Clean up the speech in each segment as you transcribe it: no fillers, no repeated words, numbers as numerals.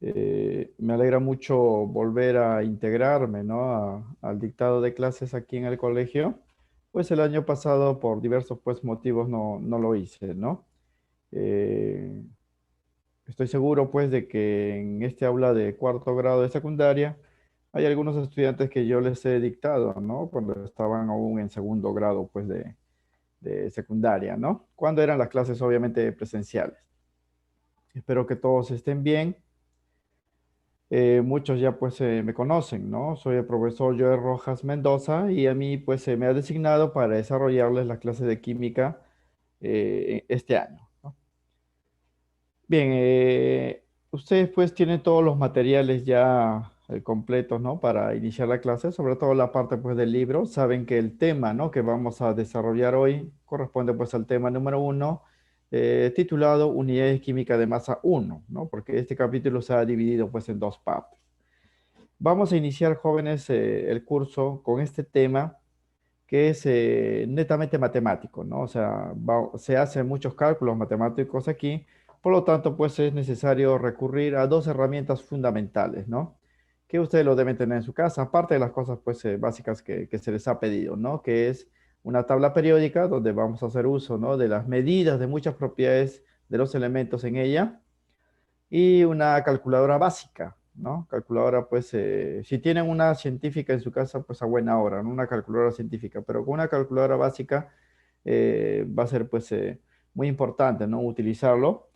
Me alegra mucho volver a integrarme, ¿no? Al dictado de clases aquí en el colegio. Pues el año pasado, por diversos pues, motivos, no lo hice, ¿no? Eh, Estoy seguro pues de que en este aula de cuarto grado de secundaria hay algunos estudiantes que yo les he dictado, ¿no? Cuando estaban aún en segundo grado pues de secundaria, ¿no? Cuando eran las clases obviamente presenciales. Espero que todos estén bien. Muchos ya pues me conocen, ¿no? Soy el profesor Joel Rojas Mendoza y a mí pues se me ha designado para desarrollarles la clase de química este año, ¿no? Bien, ustedes pues tienen todos los materiales ya completos, ¿no? Para iniciar la clase, sobre todo la parte pues del libro. Saben que el tema, ¿no? Que vamos a desarrollar hoy corresponde pues al tema número uno, titulado Unidades Químicas de Masa uno, ¿no? Porque este capítulo se ha dividido pues en dos partes. Vamos a iniciar, jóvenes, el curso con este tema que es netamente matemático, ¿no? O sea, se hacen muchos cálculos matemáticos aquí, por lo tanto, pues es necesario recurrir a dos herramientas fundamentales, ¿no? Que ustedes lo deben tener en su casa, aparte de las cosas, pues, básicas que se les ha pedido, ¿no? Que es una tabla periódica donde vamos a hacer uso, ¿no? De las medidas de muchas propiedades de los elementos en ella y una calculadora básica, ¿no? Calculadora, pues, si tienen una científica en su casa, pues a buena hora, ¿no? Una calculadora científica, pero con una calculadora básica va a ser, pues, muy importante, ¿no? Utilizarlo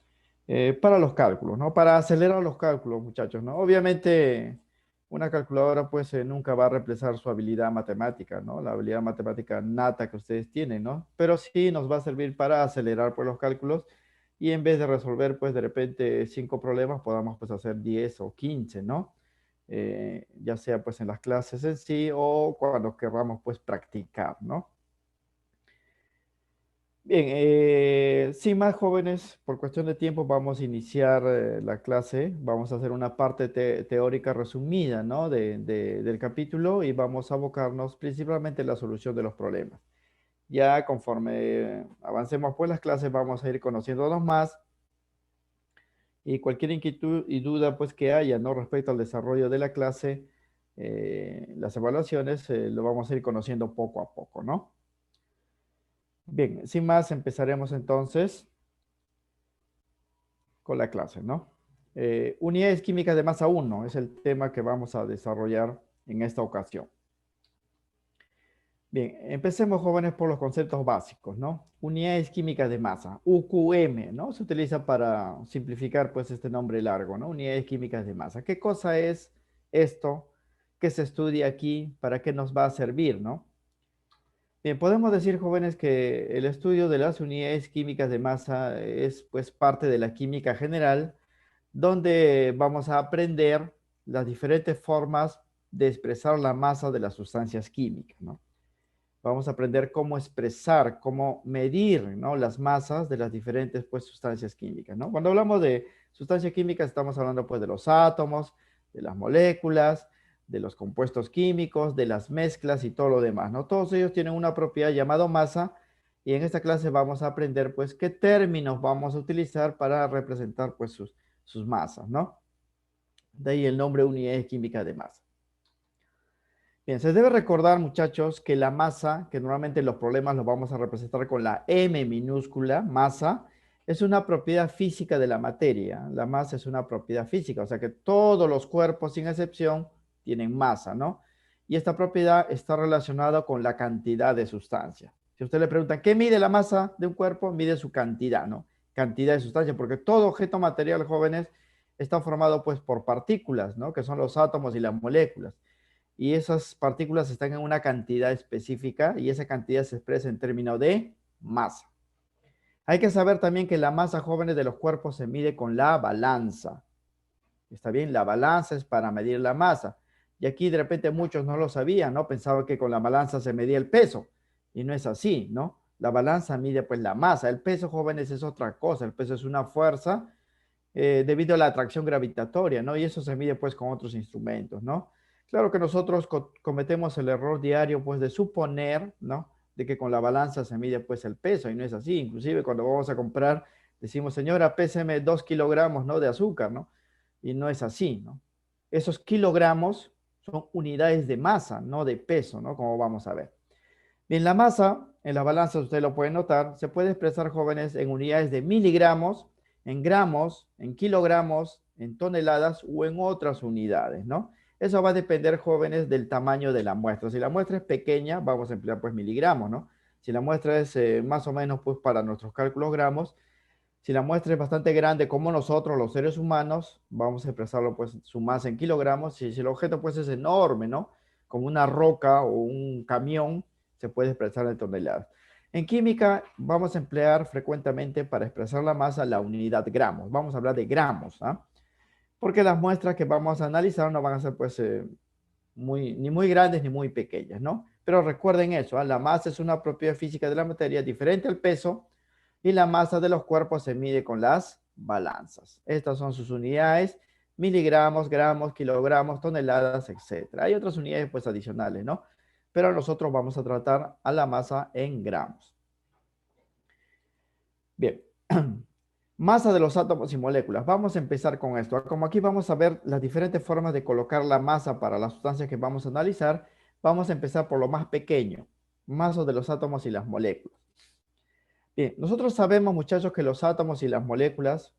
para los cálculos, ¿no? Para acelerar los cálculos, muchachos, ¿no? Obviamente, una calculadora, pues, nunca va a reemplazar su habilidad matemática, ¿no? La habilidad matemática nata que ustedes tienen, ¿no? Pero sí nos va a servir para acelerar, pues, los cálculos y en vez de resolver, pues, de repente 5 problemas, podamos, pues, hacer 10 o 15, ¿no? Ya sea, pues, en las clases en sí o cuando queramos, pues, practicar, ¿no? Bien, sin más, jóvenes, por cuestión de tiempo vamos a iniciar la clase. Vamos a hacer una parte teórica resumida, ¿no? Del capítulo y vamos a abocarnos principalmente en la solución de los problemas. Ya conforme avancemos pues las clases vamos a ir conociéndonos más y cualquier inquietud y duda pues que haya, ¿no? Respecto al desarrollo de la clase, las evaluaciones, lo vamos a ir conociendo poco a poco, ¿no? Bien, sin más, empezaremos entonces con la clase, ¿no? Unidades químicas de masa uno es el tema que vamos a desarrollar en esta ocasión. Bien, empecemos, jóvenes, por los conceptos básicos, ¿no? Unidades químicas de masa, UQM, ¿no? Se utiliza para simplificar, pues, este nombre largo, ¿no? Unidades químicas de masa. ¿Qué cosa es esto que se estudia aquí? ¿Para qué nos va a servir, no? Bien, podemos decir, jóvenes, que el estudio de las unidades químicas de masa es, pues, parte de la química general, donde vamos a aprender las diferentes formas de expresar la masa de las sustancias químicas, ¿no? Vamos a aprender cómo expresar, cómo medir, ¿no? Las masas de las diferentes, pues, sustancias químicas, ¿no? Cuando hablamos de sustancias químicas, estamos hablando, pues, de los átomos, de las moléculas, de los compuestos químicos, de las mezclas y todo lo demás, ¿no? Todos ellos tienen una propiedad llamada masa y en esta clase vamos a aprender, pues, qué términos vamos a utilizar para representar, pues, sus masas, ¿no? De ahí el nombre unidades químicas de masa. Bien, se debe recordar, muchachos, que la masa, que normalmente los problemas los vamos a representar con la M minúscula, masa, es una propiedad física de la materia. La masa es una propiedad física, o sea que todos los cuerpos, sin excepción, tienen masa, ¿no? Y esta propiedad está relacionada con la cantidad de sustancia. Si usted le pregunta, ¿qué mide la masa de un cuerpo? Mide su cantidad, ¿no? Cantidad de sustancia, porque todo objeto material, jóvenes, está formado pues por partículas, ¿no? Que son los átomos y las moléculas y esas partículas están en una cantidad específica y esa cantidad se expresa en términos de masa. Hay que saber también que la masa, jóvenes, de los cuerpos se mide con la balanza. ¿Está bien? La balanza es para medir la masa. Y aquí de repente muchos no lo sabían, ¿no? Pensaban que con la balanza se medía el peso. Y no es así, ¿no? La balanza mide pues la masa. El peso, jóvenes, es otra cosa. El peso es una fuerza debido a la atracción gravitatoria, ¿no? Y eso se mide pues con otros instrumentos, ¿no? Claro que nosotros cometemos el error diario pues de suponer, ¿no? De que con la balanza se mide pues el peso y no es así. Inclusive cuando vamos a comprar decimos, señora, péseme 2 kilogramos, ¿no? De azúcar, ¿no? Y no es así, ¿no? Esos kilogramos son unidades de masa, no de peso, ¿no? Como vamos a ver. Bien, la masa en la balanza, usted lo puede notar, se puede expresar, jóvenes, en unidades de miligramos, en gramos, en kilogramos, en toneladas o en otras unidades, ¿no? Eso va a depender, jóvenes, del tamaño de la muestra. Si la muestra es pequeña, vamos a emplear pues miligramos, ¿no? Si la muestra es más o menos pues para nuestros cálculos gramos, si la muestra es bastante grande como nosotros, los seres humanos, vamos a expresarlo pues su masa en kilogramos. Si el objeto pues es enorme, ¿no? Como una roca o un camión, se puede expresar en toneladas. En química vamos a emplear frecuentemente para expresar la masa la unidad gramos. Vamos a hablar de gramos, ¿ah? Porque las muestras que vamos a analizar no van a ser pues ni muy grandes ni muy pequeñas, ¿no? Pero recuerden eso, ¿ah? La masa es una propiedad física de la materia diferente al peso y la masa de los cuerpos se mide con las balanzas. Estas son sus unidades: miligramos, gramos, kilogramos, toneladas, etc. Hay otras unidades pues adicionales, ¿no? Pero nosotros vamos a tratar a la masa en gramos. Bien. Masa de los átomos y moléculas. Vamos a empezar con esto. Como aquí vamos a ver las diferentes formas de colocar la masa para las sustancias que vamos a analizar, vamos a empezar por lo más pequeño, masa de los átomos y las moléculas. Bien, nosotros sabemos, muchachos, que los átomos y las moléculas,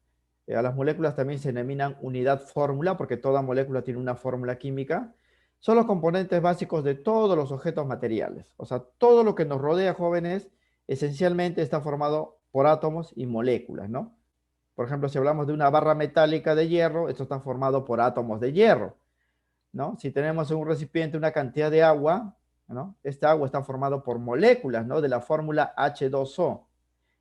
a las moléculas también se denominan unidad fórmula, porque toda molécula tiene una fórmula química. Son los componentes básicos de todos los objetos materiales. O sea, todo lo que nos rodea, jóvenes, esencialmente está formado por átomos y moléculas, ¿no? Por ejemplo, si hablamos de una barra metálica de hierro, esto está formado por átomos de hierro, ¿no? Si tenemos en un recipiente una cantidad de agua, ¿no? Esta agua está formado por moléculas, ¿no? De la fórmula H2O.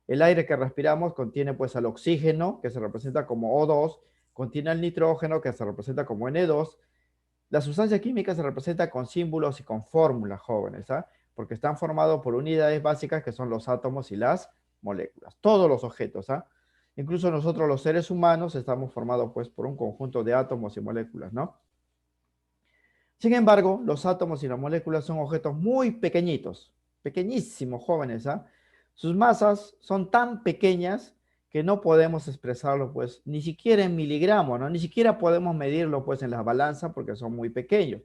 El aire que respiramos contiene pues el oxígeno, que se representa como O2, contiene el nitrógeno, que se representa como N2. La sustancia química se representa con símbolos y con fórmulas, jóvenes, ¿ah? Porque están formados por unidades básicas que son los átomos y las moléculas. Todos los objetos, ¿ah? Incluso nosotros los seres humanos estamos formados pues por un conjunto de átomos y moléculas, ¿no? Sin embargo, los átomos y las moléculas son objetos muy pequeñitos, pequeñísimos, jóvenes, ¿ah? Sus masas son tan pequeñas que no podemos expresarlo, pues, ni siquiera en miligramos, ¿no? Ni siquiera podemos medirlo, pues, en las balanzas porque son muy pequeños.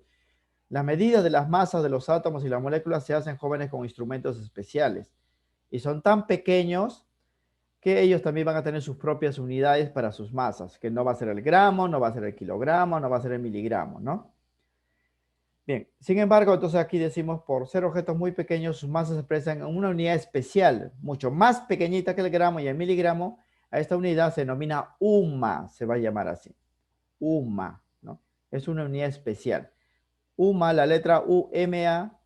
Las medidas de las masas de los átomos y las moléculas se hacen, jóvenes, con instrumentos especiales y son tan pequeños que ellos también van a tener sus propias unidades para sus masas, que no va a ser el gramo, no va a ser el kilogramo, no va a ser el miligramo, ¿no? Bien, sin embargo, entonces aquí decimos, por ser objetos muy pequeños, sus masas se expresan en una unidad especial, mucho más pequeñita que el gramo y el miligramo. A esta unidad se denomina UMA, se va a llamar así, UMA, ¿no? Es una unidad especial. UMA, la letra UMA,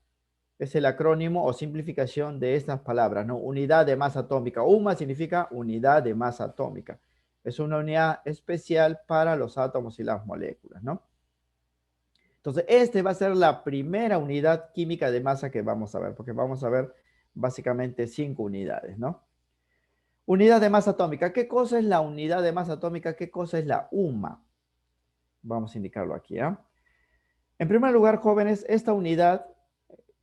es el acrónimo o simplificación de estas palabras, ¿no? Unidad de masa atómica. UMA significa unidad de masa atómica. Es una unidad especial para los átomos y las moléculas, ¿no? Entonces, este va a ser la primera unidad química de masa que vamos a ver, porque vamos a ver básicamente 5 unidades, ¿no? Unidad de masa atómica. ¿Qué cosa es la unidad de masa atómica? ¿Qué cosa es la UMA? Vamos a indicarlo aquí, ¿ah? En primer lugar, jóvenes, esta unidad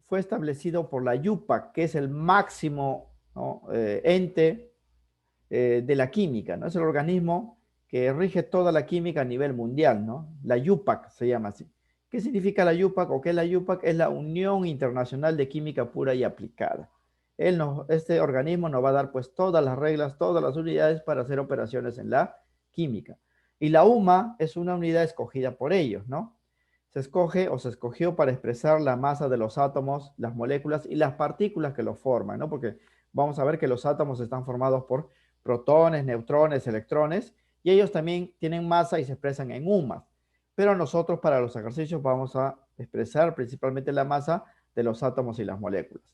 fue establecido por la IUPAC, que es el máximo, ¿no? Ente de la química, ¿no? Es el organismo que rige toda la química a nivel mundial, ¿no? La IUPAC se llama así. ¿Qué significa la IUPAC o qué es la IUPAC? Es la Unión Internacional de Química Pura y Aplicada. Este organismo nos va a dar pues todas las reglas, todas las unidades para hacer operaciones en la química. Y la UMA es una unidad escogida por ellos, ¿no? Se escoge o se escogió para expresar la masa de los átomos, las moléculas y las partículas que los forman, ¿no? Porque vamos a ver que los átomos están formados por protones, neutrones, electrones, y ellos también tienen masa y se expresan en UMAS. Pero nosotros para los ejercicios vamos a expresar principalmente la masa de los átomos y las moléculas.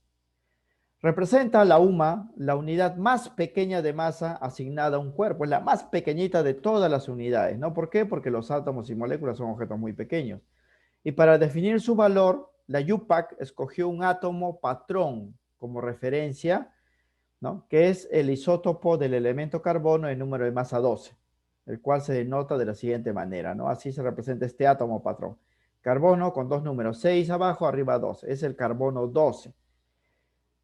Representa la UMA la unidad más pequeña de masa asignada a un cuerpo, es la más pequeñita de todas las unidades, ¿no? ¿Por qué? Porque los átomos y moléculas son objetos muy pequeños. Y para definir su valor, la IUPAC escogió un átomo patrón como referencia, ¿no? Que es el isótopo del elemento carbono en número de masa 12, el cual se denota de la siguiente manera, ¿no? Así se representa este átomo patrón. Carbono con dos números, 6 abajo, arriba 12. Es el carbono 12.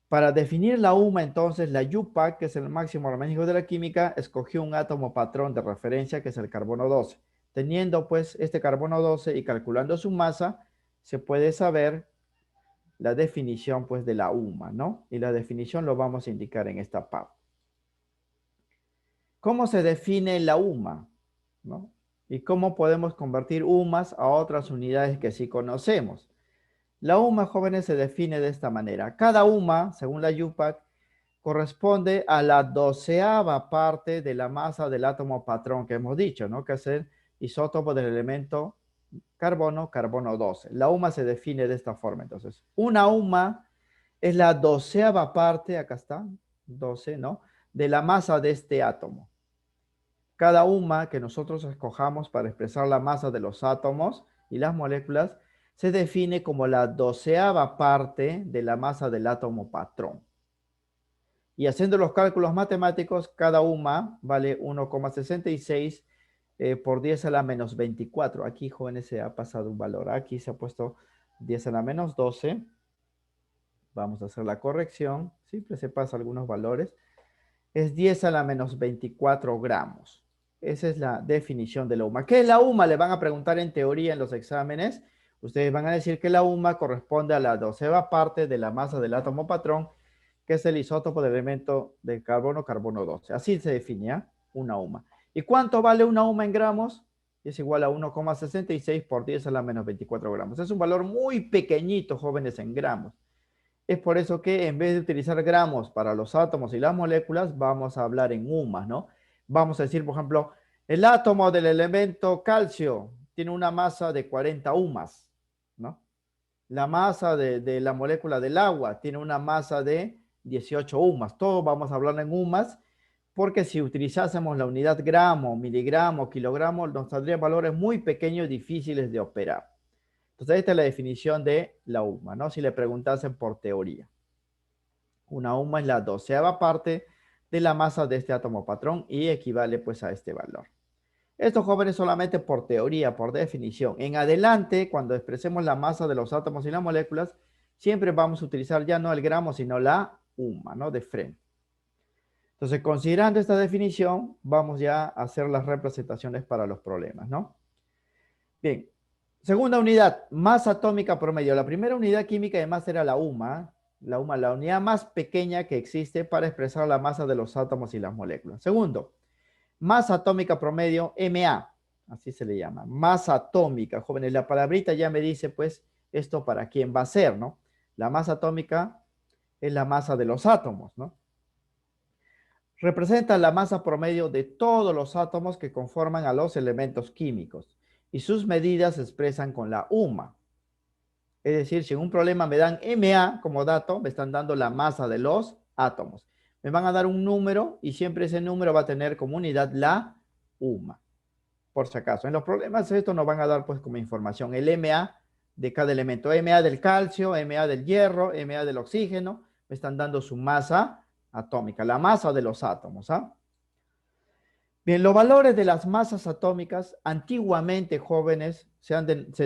Para definir la UMA, entonces, la IUPAC, que es el máximo organismo de la química, escogió un átomo patrón de referencia, que es el carbono 12. Teniendo pues este carbono 12 y calculando su masa, se puede saber la definición pues de la UMA, ¿no? Y la definición lo vamos a indicar en esta parte. ¿Cómo se define la UMA? ¿No? ¿Y cómo podemos convertir UMAs a otras unidades que sí conocemos? La UMA, jóvenes, se define de esta manera. Cada UMA, según la UPAC, corresponde a la 12ª parte de la masa del átomo patrón que hemos dicho, ¿no? Que es el isótopo del elemento carbono, carbono 12. La UMA se define de esta forma. Entonces, una UMA es la 12ª parte, acá está, 12, ¿no? De la masa de este átomo. Cada UMA que nosotros escojamos para expresar la masa de los átomos y las moléculas se define como la 12ª parte de la masa del átomo patrón. Y haciendo los cálculos matemáticos, cada UMA vale 1,66 por 10 a la menos 24. Aquí, jóvenes, se ha pasado un valor. Aquí se ha puesto 10 a la menos 12. Vamos a hacer la corrección. Siempre se pasa algunos valores. Es 10 a la menos 24 gramos. Esa es la definición de la UMA. ¿Qué es la UMA? Le van a preguntar en teoría en los exámenes. Ustedes van a decir que la UMA corresponde a la 12ª parte de la masa del átomo patrón, que es el isótopo del elemento de carbono, carbono 12. Así se definía una UMA. ¿Y cuánto vale una UMA en gramos? Es igual a 1,66 por 10 a la menos 24 gramos. Es un valor muy pequeñito, jóvenes, en gramos. Es por eso que en vez de utilizar gramos para los átomos y las moléculas, vamos a hablar en UMAs, ¿no? Vamos a decir, por ejemplo, el átomo del elemento calcio tiene una masa de 40 UMAs, ¿no? La masa de la molécula del agua tiene una masa de 18 UMAs. Todo vamos a hablar en UMAs, porque si utilizásemos la unidad gramo, miligramo, kilogramo, nos saldrían valores muy pequeños y difíciles de operar. Entonces, esta es la definición de la UMA, ¿no? Si le preguntasen por teoría. Una UMA es la 12ª parte de la masa de este átomo patrón y equivale pues a este valor. Esto, jóvenes, solamente por teoría, por definición. En adelante, cuando expresemos la masa de los átomos y las moléculas, siempre vamos a utilizar ya no el gramo, sino la UMA, ¿no? De frente. Entonces, considerando esta definición, vamos ya a hacer las representaciones para los problemas, ¿no? Bien. Segunda unidad, masa atómica promedio. La primera unidad química de masa era la UMA. La UMA, la unidad más pequeña que existe para expresar la masa de los átomos y las moléculas. Segundo, masa atómica promedio, MA. Así se le llama. Masa atómica, jóvenes. La palabrita ya me dice, pues, esto para quién va a ser, ¿no? La masa atómica es la masa de los átomos, ¿no? Representa la masa promedio de todos los átomos que conforman a los elementos químicos y sus medidas se expresan con la UMA. Es decir, si en un problema me dan MA como dato, me están dando la masa de los átomos. Me van a dar un número y siempre ese número va a tener como unidad la UMA. Por si acaso, en los problemas esto nos van a dar pues como información el MA de cada elemento. MA del calcio, MA del hierro, MA del oxígeno. Me están dando su masa atómica, la masa de los átomos, ¿ah? Bien, los valores de las masas atómicas antiguamente, jóvenes, se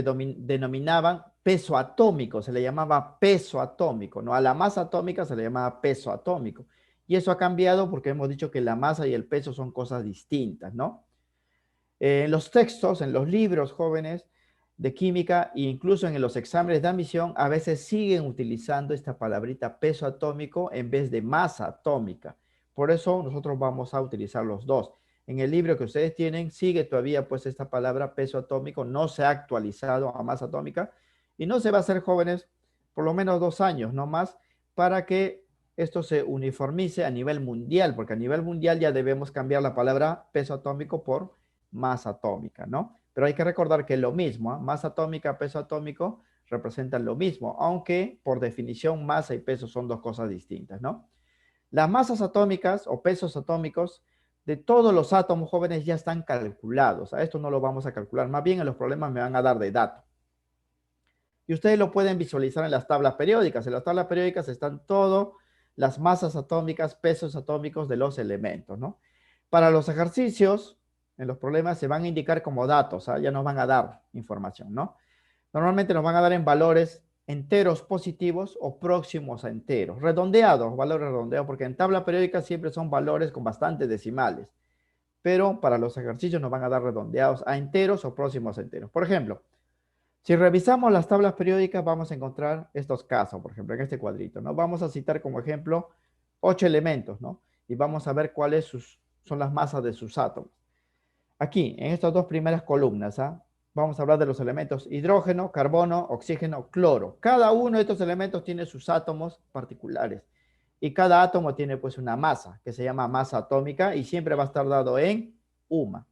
denominaban peso atómico, se le llamaba peso atómico, ¿no? A la masa atómica se le llamaba peso atómico. Y eso ha cambiado porque hemos dicho que la masa y el peso son cosas distintas, ¿no? En los textos, en los libros, jóvenes, de química e incluso en los exámenes de admisión, a veces siguen utilizando esta palabrita peso atómico en vez de masa atómica. Por eso nosotros vamos a utilizar los dos. En el libro que ustedes tienen, sigue todavía pues esta palabra peso atómico, no se ha actualizado a masa atómica y no se va a hacer, jóvenes, por lo menos 2 años, no más, para que esto se uniformice a nivel mundial, porque a nivel mundial ya debemos cambiar la palabra peso atómico por masa atómica, ¿no? Pero hay que recordar que es lo mismo, ¿eh? Masa atómica, peso atómico representan lo mismo, aunque por definición masa y peso son dos cosas distintas, ¿no? Las masas atómicas o pesos atómicos de todos los átomos, jóvenes, ya están calculados. A esto no lo vamos a calcular, más bien en los problemas me van a dar de dato. Y ustedes lo pueden visualizar en las tablas periódicas. En las tablas periódicas están todas las masas atómicas, pesos atómicos de los elementos, ¿no? Para los ejercicios, en los problemas se van a indicar como datos, ¿ah? Ya nos van a dar información, ¿no? Normalmente nos van a dar en valores enteros positivos o próximos a enteros, redondeados, valores redondeados, porque en tabla periódica siempre son valores con bastantes decimales. pero para los ejercicios nos van a dar redondeados a enteros o próximos a enteros. Por ejemplo, si revisamos las tablas periódicas, vamos a encontrar estos casos, por ejemplo, en este cuadrito, ¿no? Vamos a citar como ejemplo 8 elementos, ¿no? Y vamos a ver cuáles son las masas de sus átomos. Aquí, en estas dos primeras columnas, ¿ah? Vamos a hablar de los elementos hidrógeno, carbono, oxígeno, cloro. Cada uno de estos elementos tiene sus átomos particulares. Y cada átomo tiene pues una masa, que se llama masa atómica, y siempre va a estar dado en UMA.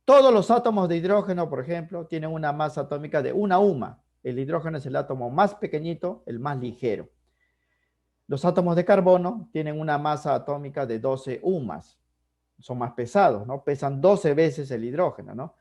Todos los átomos de hidrógeno, por ejemplo, tienen una masa atómica de una UMA. El hidrógeno es el átomo más pequeñito, el más ligero. Los átomos de carbono tienen una masa atómica de 12 UMAs. Son más pesados, ¿no? Pesan 12 veces el hidrógeno, ¿no?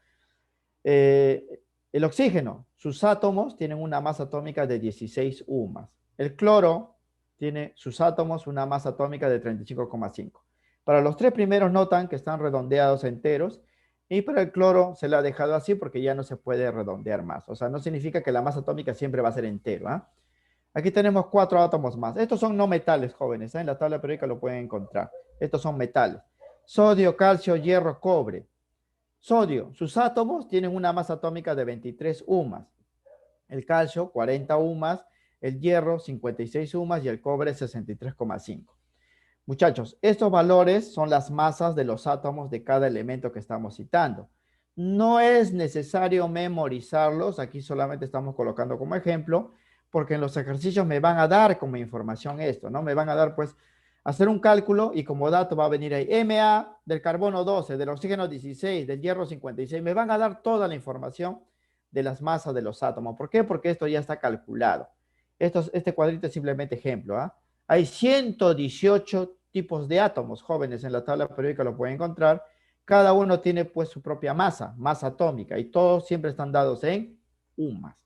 El oxígeno, sus átomos tienen una masa atómica de 16 UMAs. El cloro tiene sus átomos una masa atómica de 35,5. Para los tres primeros notan que están redondeados a enteros, y para el cloro se le ha dejado así porque ya no se puede redondear más. O sea, no significa que la masa atómica siempre va a ser entero, ¿eh? Aquí tenemos 4 átomos más. Estos son no metales, jóvenes, ¿eh? En la tabla periódica lo pueden encontrar. Estos son metales. Sodio, calcio, hierro, cobre. Sodio, sus átomos tienen una masa atómica de 23 UMAs. El calcio, 40 UMAs. El hierro, 56 UMAs. Y el cobre, 63,5. Muchachos, estos valores son las masas de los átomos de cada elemento que estamos citando. No es necesario memorizarlos. Aquí solamente estamos colocando como ejemplo, porque en los ejercicios me van a dar como información esto, ¿no? Me van a dar, pues, hacer un cálculo y como dato va a venir ahí Ma del carbono 12, del oxígeno 16, del hierro 56. Me van a dar toda la información de las masas de los átomos. ¿Por qué? Porque esto ya está calculado. Este cuadrito es simplemente ejemplo, ¿ah? Hay 118 tipos de átomos, jóvenes, en la tabla periódica lo pueden encontrar. Cada uno tiene pues su propia masa atómica, y todos siempre están dados en UMAs.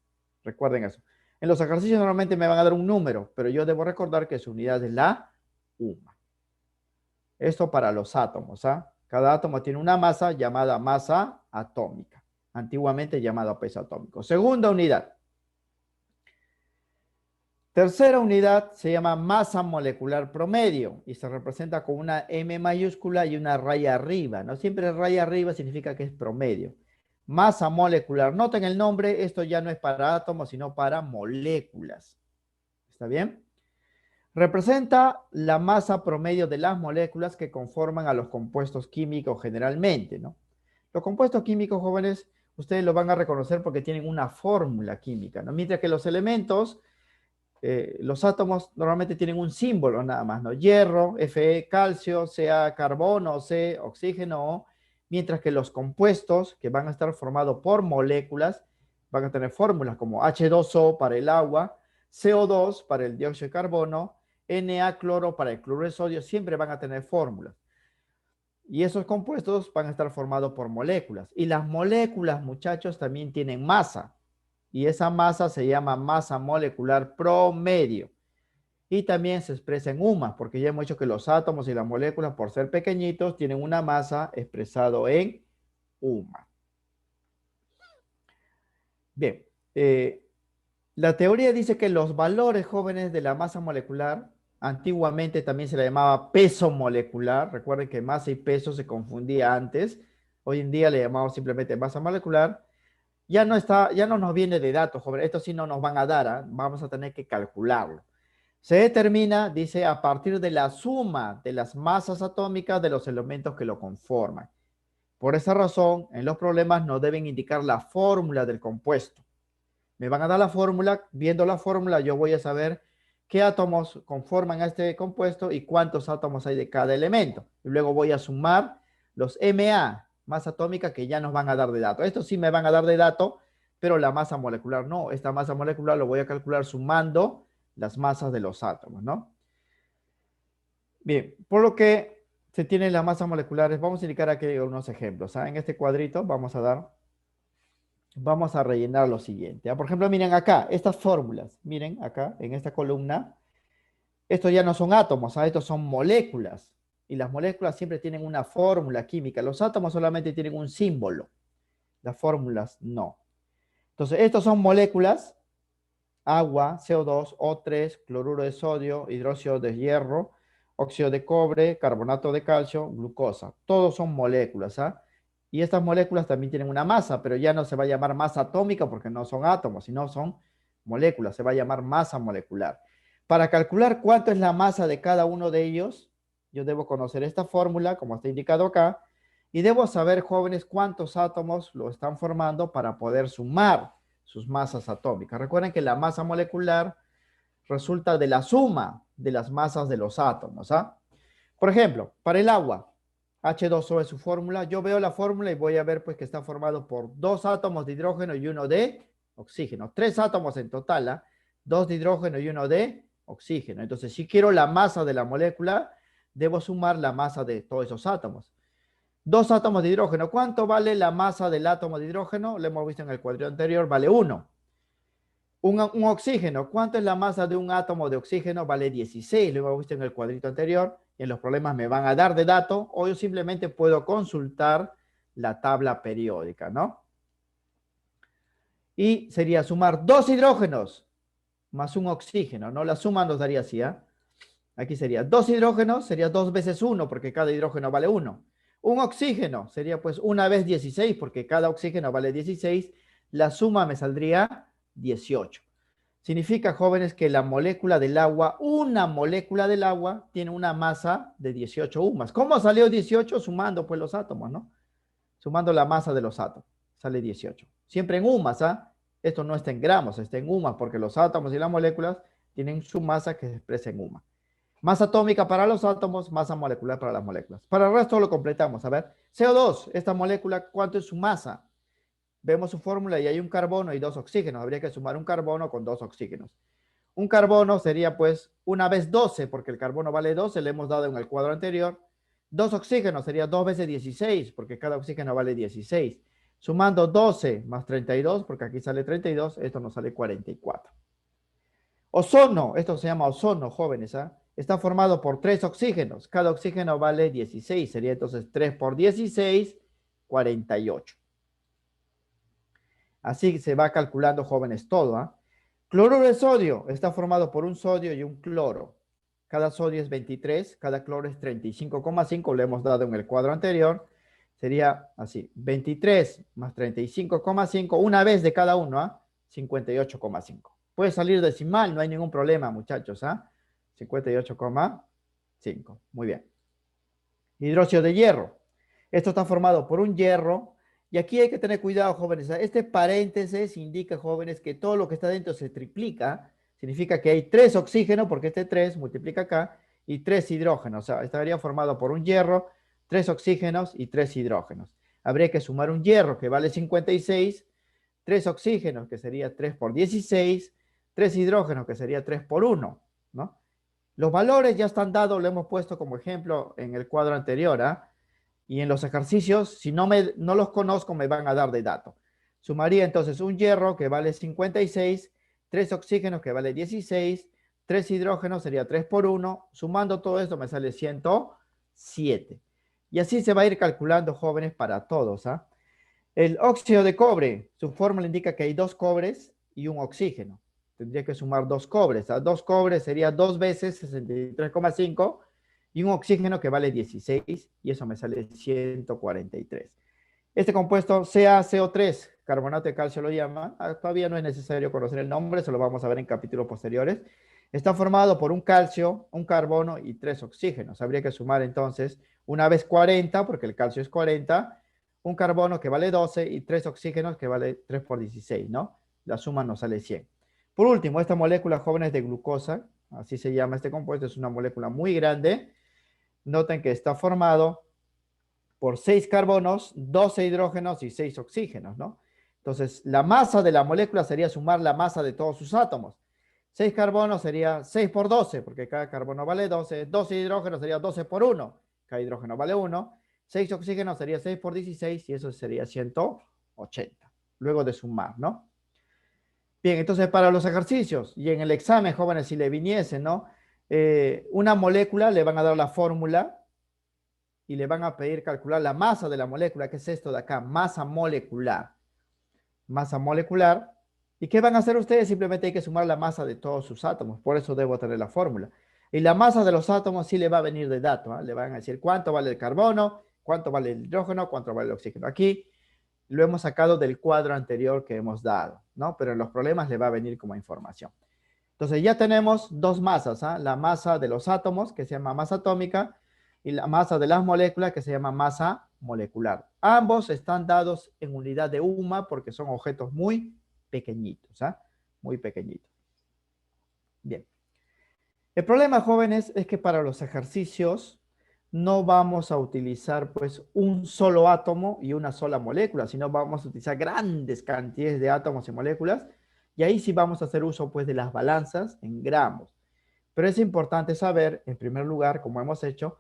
Recuerden eso. En los ejercicios normalmente me van a dar un número, pero yo debo recordar que su unidad es la UMA. Esto para los átomos, ¿ah? Cada átomo tiene una masa llamada masa atómica, antiguamente llamada peso atómico. Segunda unidad. Tercera unidad se llama masa molecular promedio y se representa con una M mayúscula y una raya arriba, ¿no? Siempre raya arriba significa que es promedio. Masa molecular. Noten el nombre, esto ya no es para átomos, sino para moléculas. ¿Está bien? Representa la masa promedio de las moléculas que conforman a los compuestos químicos generalmente, ¿no? Los compuestos químicos, jóvenes, ustedes lo van a reconocer porque tienen una fórmula química, ¿no? Mientras que los elementos, los átomos normalmente tienen un símbolo nada más, ¿no? Hierro, Fe, calcio, Ca, carbono, C, oxígeno, mientras que los compuestos que van a estar formados por moléculas van a tener fórmulas como H2O para el agua, CO2 para el dióxido de carbono, Na, cloro para el cloruro de sodio, siempre van a tener fórmulas. Y esos compuestos van a estar formados por moléculas. Y las moléculas, muchachos, también tienen masa. Y esa masa se llama masa molecular promedio. Y también se expresa en UMA, porque ya hemos dicho que los átomos y las moléculas, por ser pequeñitos, tienen una masa expresado en UMA. Bien, la teoría dice que los valores, jóvenes, de la masa molecular, antiguamente también se le llamaba peso molecular. Recuerden que masa y peso se confundía antes. Hoy en día le llamamos simplemente masa molecular. Ya no está, ya no nos viene de datos, jóvenes. Esto sí no nos van a dar, ¿eh? Vamos a tener que calcularlo. Se determina, dice, a partir de la suma de las masas atómicas de los elementos que lo conforman. Por esa razón, en los problemas no deben indicar la fórmula del compuesto. Me van a dar la fórmula, viendo la fórmula yo voy a saber qué átomos conforman a este compuesto y cuántos átomos hay de cada elemento. Y luego voy a sumar los Ma, masa atómica, que ya nos van a dar de dato. Estos sí me van a dar de dato, pero la masa molecular no. Esta masa molecular lo voy a calcular sumando las masas de los átomos, ¿no? Bien, por lo que se tienen las masas moleculares, vamos a indicar aquí unos ejemplos. En este cuadrito vamos a rellenar lo siguiente. Por ejemplo, miren acá, estas fórmulas. Miren acá, en esta columna. Estos ya no son átomos, estos son moléculas. Y las moléculas siempre tienen una fórmula química. Los átomos solamente tienen un símbolo. Las fórmulas no. Entonces, estos son moléculas. Agua, CO2, O3, cloruro de sodio, hidróxido de hierro, óxido de cobre, carbonato de calcio, glucosa. Todos son moléculas, ¿ah? Y estas moléculas también tienen una masa, pero ya no se va a llamar masa atómica porque no son átomos, sino son moléculas. Se va a llamar masa molecular. Para calcular cuánto es la masa de cada uno de ellos, yo debo conocer esta fórmula, como está indicado acá, y debo saber, jóvenes, cuántos átomos lo están formando para poder sumar sus masas atómicas. Recuerden que la masa molecular resulta de la suma de las masas de los átomos, ¿ah? Por ejemplo, para el agua, H2O es su fórmula. Yo veo la fórmula y voy a ver pues que está formado por 2 átomos de hidrógeno y 1 de oxígeno. 3 átomos en total, ¿ah? 2 de hidrógeno y 1 de oxígeno. Entonces, si quiero la masa de la molécula, debo sumar la masa de todos esos átomos. 2 átomos de hidrógeno. ¿Cuánto vale la masa del átomo de hidrógeno? Lo hemos visto en el cuadrito anterior, vale 1. Un oxígeno. ¿Cuánto es la masa de un átomo de oxígeno? Vale 16. Lo hemos visto en el cuadrito anterior. Y en los problemas me van a dar de dato o yo simplemente puedo consultar la tabla periódica, ¿no? Y sería sumar 2 hidrógenos más un oxígeno, ¿no? La suma nos daría así, ¿ah? Aquí sería 2 hidrógenos, sería 2 veces 1 porque cada hidrógeno vale 1. Un oxígeno sería pues 1 vez 16 porque cada oxígeno vale 16. La suma me saldría 18. Significa, jóvenes, que la molécula del agua, una molécula del agua, tiene una masa de 18 UMAS. ¿Cómo salió 18? Sumando pues los átomos, ¿no? Sumando la masa de los átomos. Sale 18. Siempre en UMAS, ¿ah? Esto no está en gramos, está en UMAS, porque los átomos y las moléculas tienen su masa que se expresa en UMAS. Masa atómica para los átomos, masa molecular para las moléculas. Para el resto lo completamos. A ver, CO2, esta molécula, ¿cuánto es su masa? Vemos su fórmula y hay un carbono y 2 oxígenos. Habría que sumar un carbono con 2 oxígenos. Un carbono sería pues 1 vez 12, porque el carbono vale 12, le hemos dado en el cuadro anterior. 2 oxígenos sería 2 veces 16, porque cada oxígeno vale 16. Sumando 12 más 32, porque aquí sale 32, esto nos sale 44. Ozono, esto se llama ozono, jóvenes, ¿ah? Está formado por 3 oxígenos. Cada oxígeno vale 16, sería entonces 3 por 16, 48. Así se va calculando, jóvenes, todo, ¿ah? Cloruro de sodio está formado por un sodio y un cloro. Cada sodio es 23, cada cloro es 35,5, lo hemos dado en el cuadro anterior. Sería así, 23 más 35,5, una vez de cada uno, ¿ah? 58,5. Puede salir decimal, no hay ningún problema, muchachos, ¿ah? 58,5. Muy bien. Hidróxido de hierro. Esto está formado por un hierro. Y aquí hay que tener cuidado, jóvenes. Este paréntesis indica, jóvenes, que todo lo que está dentro se triplica. Significa que hay 3 oxígenos, porque este 3 multiplica acá, y 3 hidrógenos. O sea, estaría formado por un hierro, 3 oxígenos y 3 hidrógenos. Habría que sumar un hierro que vale 56, 3 oxígenos que sería 3 por 16, 3 hidrógenos que sería 3 por 1, ¿no? Los valores ya están dados, lo hemos puesto como ejemplo en el cuadro anterior, ¿ah? Y en los ejercicios, si no los conozco, me van a dar de dato. Sumaría entonces un hierro que vale 56, 3 oxígenos que vale 16, 3 hidrógenos sería 3 por 1. Sumando todo esto me sale 107. Y así se va a ir calculando, jóvenes, para todos, ¿ah? El óxido de cobre, su fórmula indica que hay 2 cobres y un oxígeno. Tendría que sumar 2 cobres. A 2 cobres sería 2 veces 63,5 y un oxígeno que vale 16 y eso me sale 143. Este compuesto CaCO3, carbonato de calcio lo llama, todavía no es necesario conocer el nombre, eso lo vamos a ver en capítulos posteriores. Está formado por un calcio, un carbono y 3 oxígenos. Habría que sumar entonces una vez 40, porque el calcio es 40, un carbono que vale 12 y 3 oxígenos que vale 3 por 16, ¿no? La suma nos sale 100. Por último, esta molécula, jóvenes, de glucosa, así se llama este compuesto, es una molécula muy grande. Noten que está formado por 6 carbonos, 12 hidrógenos y 6 oxígenos, ¿no? Entonces, la masa de la molécula sería sumar la masa de todos sus átomos. 6 carbonos sería 6 por 12, porque cada carbono vale 12. 12 hidrógenos sería 12 por 1, cada hidrógeno vale 1. 6 oxígenos sería 6 por 16 y eso sería 180, luego de sumar, ¿no? Bien, entonces para los ejercicios y en el examen, jóvenes, si le viniesen, ¿no? Una molécula, le van a dar la fórmula y le van a pedir calcular la masa de la molécula, que es esto de acá, masa molecular. Masa molecular. ¿Y qué van a hacer ustedes? Simplemente hay que sumar la masa de todos sus átomos, por eso debo tener la fórmula. Y la masa de los átomos sí le va a venir de dato, ¿ah? Le van a decir cuánto vale el carbono, cuánto vale el hidrógeno, cuánto vale el oxígeno. Aquí lo hemos sacado del cuadro anterior que hemos dado, ¿no? Pero en los problemas le va a venir como información. Entonces ya tenemos dos masas, ¿ah? La masa de los átomos, que se llama masa atómica, y la masa de las moléculas, que se llama masa molecular. Ambos están dados en unidad de UMA porque son objetos muy pequeñitos, ¿ah? Muy pequeñitos. Bien. El problema, jóvenes, es que para los ejercicios no vamos a utilizar pues un solo átomo y una sola molécula, sino vamos a utilizar grandes cantidades de átomos y moléculas, y ahí sí vamos a hacer uso pues de las balanzas en gramos. Pero es importante saber, en primer lugar, como hemos hecho,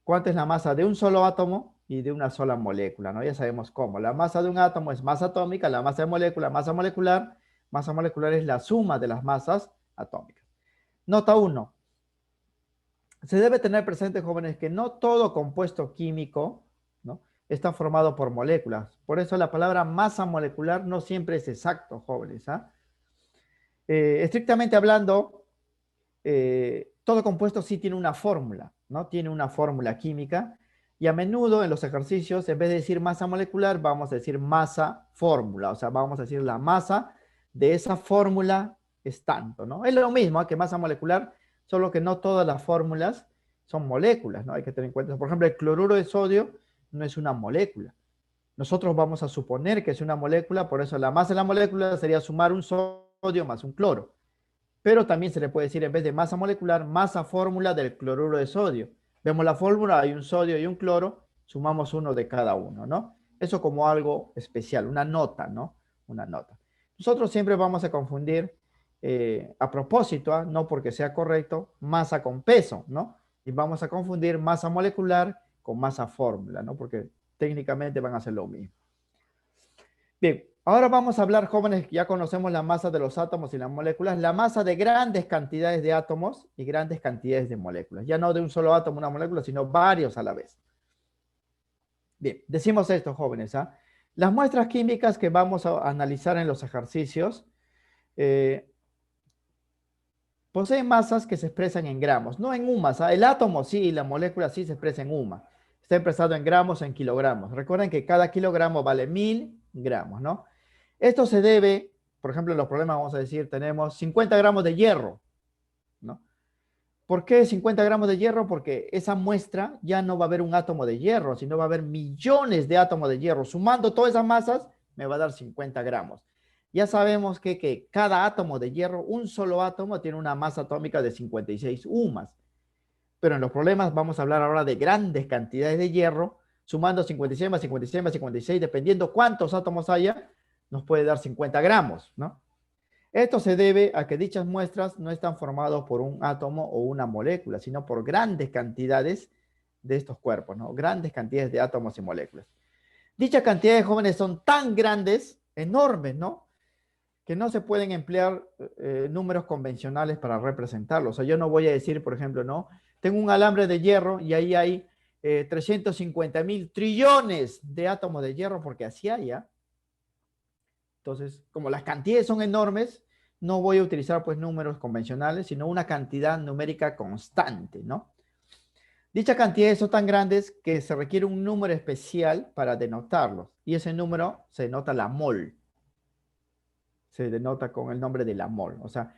cuánto es la masa de un solo átomo y de una sola molécula, ¿no? Ya sabemos cómo. La masa de un átomo es masa atómica, la masa de molécula, masa molecular es la suma de las masas atómicas. Nota 1. Se debe tener presente, jóvenes, que no todo compuesto químico, ¿no?, está formado por moléculas. Por eso la palabra masa molecular no siempre es exacto, jóvenes, ¿ah? Estrictamente hablando, todo compuesto sí tiene una fórmula, ¿no? Tiene una fórmula química, y a menudo en los ejercicios, en vez de decir masa molecular, vamos a decir masa fórmula, o sea, vamos a decir la masa de esa fórmula es tanto, ¿no? Es lo mismo que masa molecular, solo que no todas las fórmulas son moléculas, ¿no? Hay que tener en cuenta, por ejemplo, el cloruro de sodio no es una molécula. Nosotros vamos a suponer que es una molécula, por eso la masa de la molécula sería sumar un sodio más un cloro. Pero también se le puede decir, en vez de masa molecular, masa fórmula del cloruro de sodio. Vemos la fórmula, hay un sodio y un cloro, sumamos uno de cada uno, ¿no? Eso como algo especial, una nota, ¿no? Una nota. Nosotros siempre vamos a confundir, a propósito, ¿ah?, no porque sea correcto, masa con peso, ¿no? Y vamos a confundir masa molecular con masa fórmula, ¿no? Porque técnicamente van a ser lo mismo. Bien, ahora vamos a hablar, jóvenes, ya conocemos la masa de los átomos y las moléculas, la masa de grandes cantidades de átomos y grandes cantidades de moléculas. Ya no de un solo átomo, una molécula, sino varios a la vez. Bien, decimos esto, jóvenes, ¿ah? Las muestras químicas que vamos a analizar en los ejercicios poseen masas que se expresan en gramos, no en UMAS, ¿ah? El átomo sí y la molécula sí se expresa en UMA. Está expresado en gramos o en kilogramos. Recuerden que cada kilogramo vale 1000 gramos, ¿no? Esto se debe, por ejemplo, en los problemas vamos a decir, tenemos 50 gramos de hierro, ¿no? ¿Por qué 50 gramos de hierro? Porque esa muestra ya no va a haber un átomo de hierro, sino va a haber millones de átomos de hierro. Sumando todas esas masas, me va a dar 50 gramos. Ya sabemos que cada átomo de hierro, un solo átomo, tiene una masa atómica de 56 UMAS. Pero en los problemas vamos a hablar ahora de grandes cantidades de hierro, sumando 56 más 56 más 56, dependiendo cuántos átomos haya, nos puede dar 50 gramos, ¿no? Esto se debe a que dichas muestras no están formadas por un átomo o una molécula, sino por grandes cantidades de estos cuerpos, ¿no? Grandes cantidades de átomos y moléculas. Dichas cantidades, jóvenes, son tan grandes, enormes, ¿no?, que no se pueden emplear números convencionales para representarlos. O sea, yo no voy a decir, por ejemplo, no, tengo un alambre de hierro y ahí hay 350.000 trillones de átomos de hierro, porque así hay, ¿ya? Entonces, como las cantidades son enormes, no voy a utilizar pues números convencionales, sino una cantidad numérica constante, ¿no? Dichas cantidades son tan grandes que se requiere un número especial para denotarlos, y ese número se denota la mol. Se denota con el nombre de la mol. O sea,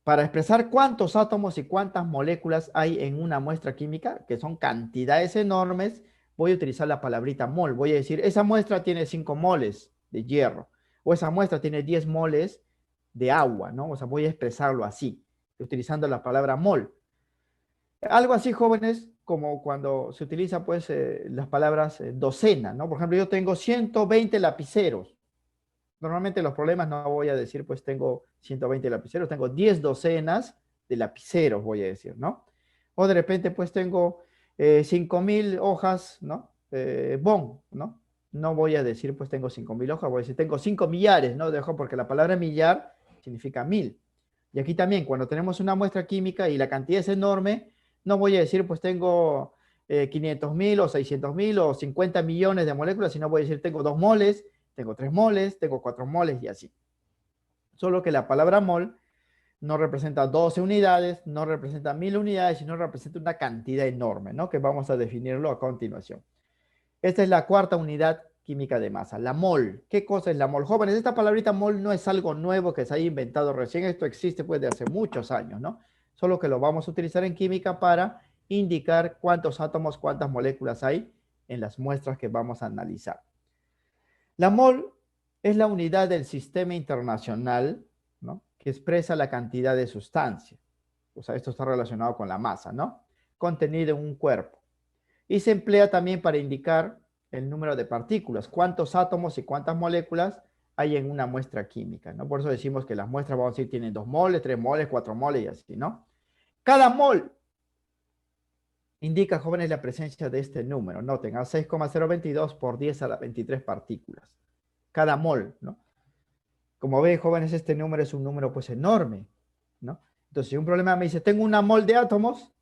para expresar cuántos átomos y cuántas moléculas hay en una muestra química, que son cantidades enormes, voy a utilizar la palabrita mol. Voy a decir, esa muestra tiene 5 moles de hierro, o esa muestra tiene 10 moles de agua, ¿no? O sea, voy a expresarlo así, utilizando la palabra mol. Algo así, jóvenes, como cuando se utiliza, pues, las palabras docena, ¿no? Por ejemplo, yo tengo 120 lapiceros. Normalmente los problemas no voy a decir, pues tengo 120 lapiceros, tengo 10 docenas de lapiceros, voy a decir, ¿no? O de repente, pues tengo 5.000 hojas, ¿no? Bon, ¿no? No voy a decir, pues tengo 5.000 hojas, voy a decir, tengo 5 millares, ¿no? Dejo porque la palabra millar significa 1000. Y aquí también, cuando tenemos una muestra química y la cantidad es enorme, no voy a decir, pues tengo 500.000 o 600.000 o 50 millones de moléculas, sino voy a decir, tengo 2 moles, tengo 3 moles, tengo 4 moles y así. Solo que la palabra mol no representa 12 unidades, no representa 1000 unidades, sino representa una cantidad enorme, ¿no? Que vamos a definirlo a continuación. Esta es la cuarta unidad química de masa, la mol. ¿Qué cosa es la mol? Jóvenes, esta palabrita mol no es algo nuevo que se haya inventado recién, esto existe pues de hace muchos años, ¿no? Solo que lo vamos a utilizar en química para indicar cuántos átomos, cuántas moléculas hay en las muestras que vamos a analizar. La mol es la unidad del sistema internacional, ¿no? Que expresa la cantidad de sustancia. O sea, esto está relacionado con la masa, ¿no? Contenido en un cuerpo. Y se emplea también para indicar el número de partículas, cuántos átomos y cuántas moléculas hay en una muestra química, ¿no? Por eso decimos que las muestras, vamos a decir, tienen 2 moles, 3 moles, 4 moles y así, ¿no? Cada mol indica, jóvenes, la presencia de este número. Noten, a 6,022 por 10 a la 23 partículas. Cada mol, ¿no? Como ven, jóvenes, este número es un número pues enorme, ¿no? Entonces, si un problema me dice, tengo una mol de átomos,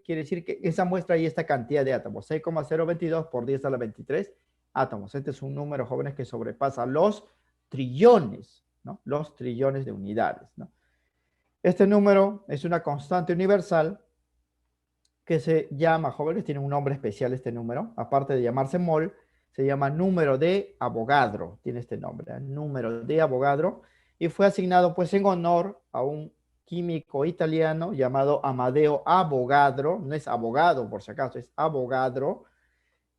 quiere decir que esa muestra hay esta cantidad de átomos, 6,022 por 10 a la 23 átomos. Este es un número, jóvenes, que sobrepasa los trillones, ¿no? Los trillones de unidades, ¿no? Este número es una constante universal que se llama, jóvenes, tiene un nombre especial este número, aparte de llamarse mol, se llama número de Avogadro, tiene este nombre, ¿eh? Número de Avogadro, y fue asignado pues en honor a un químico italiano llamado Amadeo Avogadro, no es abogado por si acaso, es Avogadro,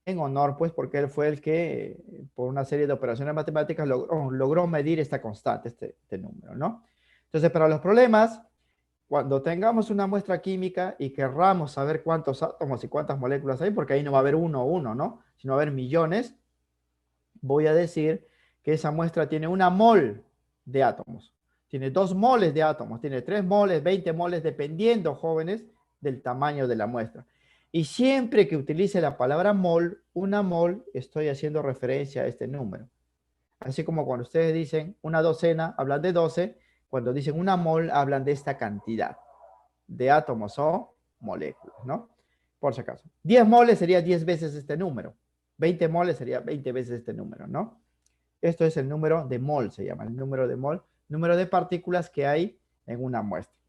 en honor pues porque él fue el que por una serie de operaciones matemáticas logró medir esta constante, este número, ¿no? Entonces, para los problemas, cuando tengamos una muestra química y querramos saber cuántos átomos y cuántas moléculas hay, porque ahí no va a haber uno, ¿no? Sino va a haber millones, voy a decir que esa muestra tiene una mol de átomos, tiene 2 moles de átomos, tiene 3 moles, 20 moles, dependiendo, jóvenes, del tamaño de la muestra. Y siempre que utilice la palabra mol, una mol, estoy haciendo referencia a este número. Así como cuando ustedes dicen una docena, hablan de 12, cuando dicen una mol, hablan de esta cantidad de átomos o moléculas, ¿no? Por si acaso. 10 moles sería 10 veces este número. 20 moles sería 20 veces este número, ¿no? Esto es el número de mol, se llama el número de mol, número de partículas que hay en una muestra.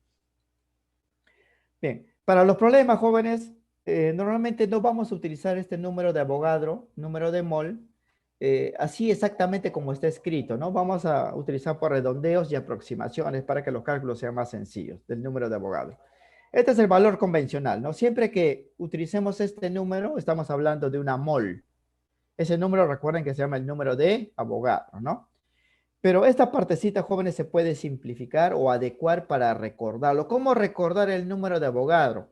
Bien, para los problemas, jóvenes, normalmente no vamos a utilizar este número de Avogadro, número de mol, así exactamente como está escrito, ¿no? Vamos a utilizar por redondeos y aproximaciones para que los cálculos sean más sencillos del número de Avogadro. Este es el valor convencional, ¿no? Siempre que utilicemos este número, estamos hablando de una mol. Ese número, recuerden que se llama el número de Avogadro, ¿no? Pero esta partecita, jóvenes, se puede simplificar o adecuar para recordarlo. ¿Cómo recordar el número de Avogadro?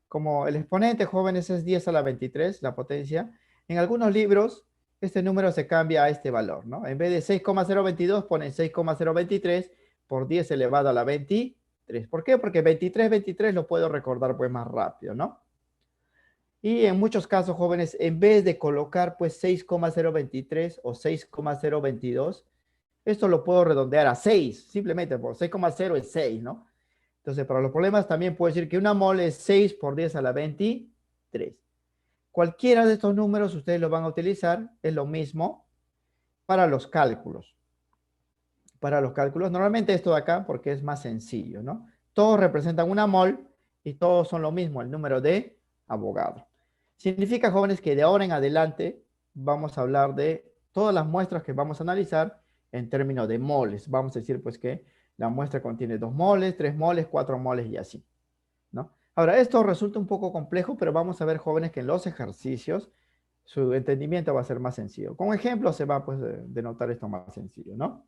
Como el exponente, jóvenes, es 10 a la 23, la potencia, en algunos libros este número se cambia a este valor, ¿no? En vez de 6,022 ponen 6,023 por 10 elevado a la 23. ¿Por qué? Porque 23 lo puedo recordar pues más rápido, ¿no? Y en muchos casos, jóvenes, en vez de colocar pues 6,023 o 6,022, esto lo puedo redondear a 6, simplemente por 6,0 es 6, ¿no? Entonces, para los problemas también puedo decir que una mol es 6 por 10 a la 23. Cualquiera de estos números ustedes lo van a utilizar, es lo mismo para los cálculos. Para los cálculos, normalmente esto de acá porque es más sencillo, ¿no? Todos representan una mol y todos son lo mismo, el número de Avogadro. Significa, jóvenes, que de ahora en adelante vamos a hablar de todas las muestras que vamos a analizar en términos de moles. Vamos a decir pues que la muestra contiene 2 moles, 3 moles, 4 moles y así, ¿no? Ahora, esto resulta un poco complejo, pero vamos a ver, jóvenes, que en los ejercicios su entendimiento va a ser más sencillo. Con ejemplos se va pues denotar esto más sencillo, ¿no?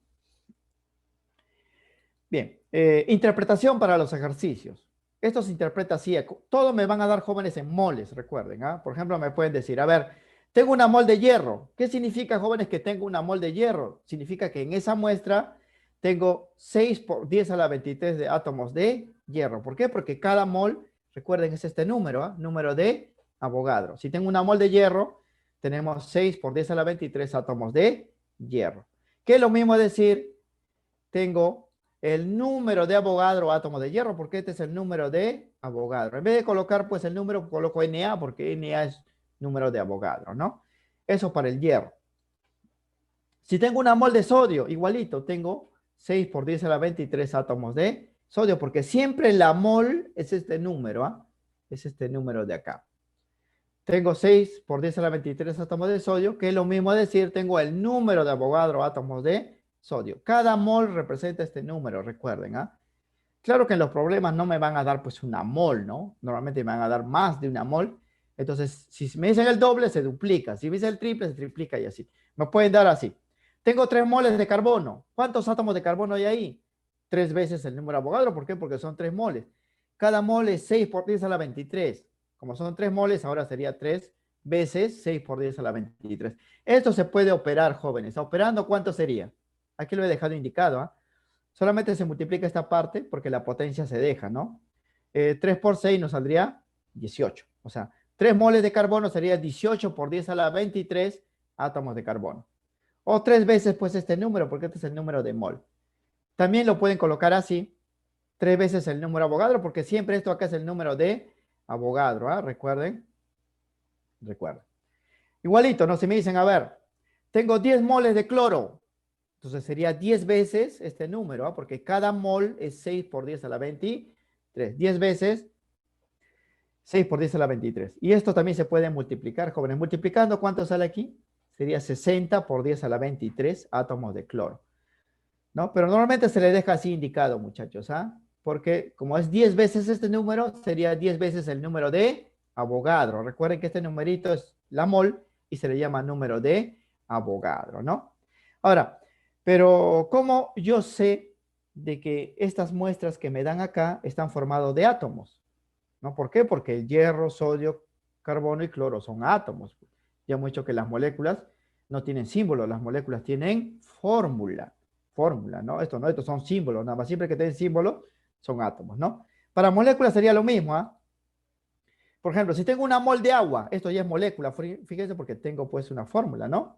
Bien, interpretación para los ejercicios. Esto se interpreta así, todo me van a dar, jóvenes, en moles, recuerden, ¿ah? Por ejemplo, me pueden decir, a ver, tengo una mol de hierro. ¿Qué significa, jóvenes, que tengo una mol de hierro? Significa que en esa muestra tengo 6 por 10 a la 23 de átomos de hierro. ¿Por qué? Porque cada mol, recuerden, es este número, ¿ah? Número de Avogadro. Si tengo una mol de hierro, tenemos 6 por 10 a la 23 átomos de hierro. ¿Qué es lo mismo decir? Tengo el número de Avogadro átomos de hierro, porque este es el número de Avogadro. En vez de colocar pues el número, coloco Na, porque Na es número de Avogadro, ¿no? Eso para el hierro. Si tengo una mol de sodio, igualito, tengo 6 por 10 a la 23 átomos de sodio, porque siempre la mol es este número, ¿ah? Es este número de acá. Tengo 6 por 10 a la 23 átomos de sodio, que es lo mismo decir, tengo el número de Avogadro átomos de sodio. Cada mol representa este número, recuerden, ¿ah? Claro que en los problemas no me van a dar pues una mol, ¿no? Normalmente me van a dar más de una mol. Entonces, si me dicen el doble, se duplica. Si me dicen el triple, se triplica y así. Me pueden dar así. Tengo 3 moles de carbono. ¿Cuántos átomos de carbono hay ahí? 3 veces el número de Avogadro. ¿Por qué? Porque son 3 moles. Cada mol es 6 por 10 a la 23. Como son 3 moles, ahora sería 3 veces 6 por 10 a la 23. Esto se puede operar, jóvenes. ¿Operando cuánto sería? Aquí lo he dejado indicado, ¿ah? Solamente se multiplica esta parte porque la potencia se deja, ¿no? 3 por 6 nos saldría 18. O sea, 3 moles de carbono sería 18 por 10 a la 23 átomos de carbono. O 3 veces pues este número, porque este es el número de mol. También lo pueden colocar así, 3 veces el número Avogadro, porque siempre esto acá es el número de Avogadro, ¿ah? Recuerden. Igualito, ¿no? Si me dicen, a ver, tengo 10 moles de cloro. Entonces sería 10 veces este número, ¿ah? Porque cada mol es 6 por 10 a la 23. 10 veces 6 por 10 a la 23. Y esto también se puede multiplicar, jóvenes. Multiplicando, ¿cuánto sale aquí? Sería 60 por 10 a la 23 átomos de cloro, ¿no? Pero normalmente se le deja así indicado, muchachos, ¿ah? Porque como es 10 veces este número, sería 10 veces el número de Avogadro. Recuerden que este numerito es la mol y se le llama número de Avogadro, ¿no? Ahora, pero ¿cómo yo sé de que estas muestras que me dan acá están formadas de átomos? ¿No? ¿Por qué? Porque el hierro, sodio, carbono y cloro son átomos. Ya hemos dicho que las moléculas no tienen símbolos, las moléculas tienen fórmula. Fórmula, ¿no? Esto no, estos son símbolos, nada más. Siempre que tienen símbolos, son átomos, ¿no? Para moléculas sería lo mismo, ¿ah? Por ejemplo, si tengo una mol de agua, esto ya es molécula, fíjense porque tengo pues una fórmula, ¿no?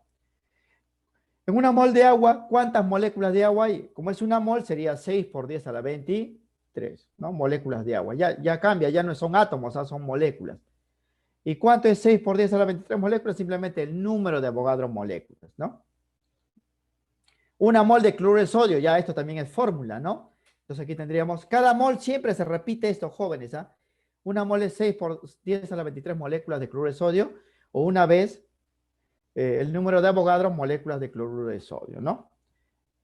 En una mol de agua, ¿cuántas moléculas de agua hay? Como es una mol, sería 6 por 10 a la 23, ¿no? Moléculas de agua. Ya cambia, ya no son átomos, son moléculas. ¿Y cuánto es 6 por 10 a la 23 moléculas? Simplemente el número de Avogadro moléculas, ¿no? Una mol de cloruro de sodio, ya esto también es fórmula, ¿no? Entonces aquí tendríamos, cada mol siempre se repite esto, jóvenes, ¿ah? Una mol es 6 por 10 a la 23 moléculas de cloruro de sodio, o una vez el número de Avogadro moléculas de cloruro de sodio, ¿no?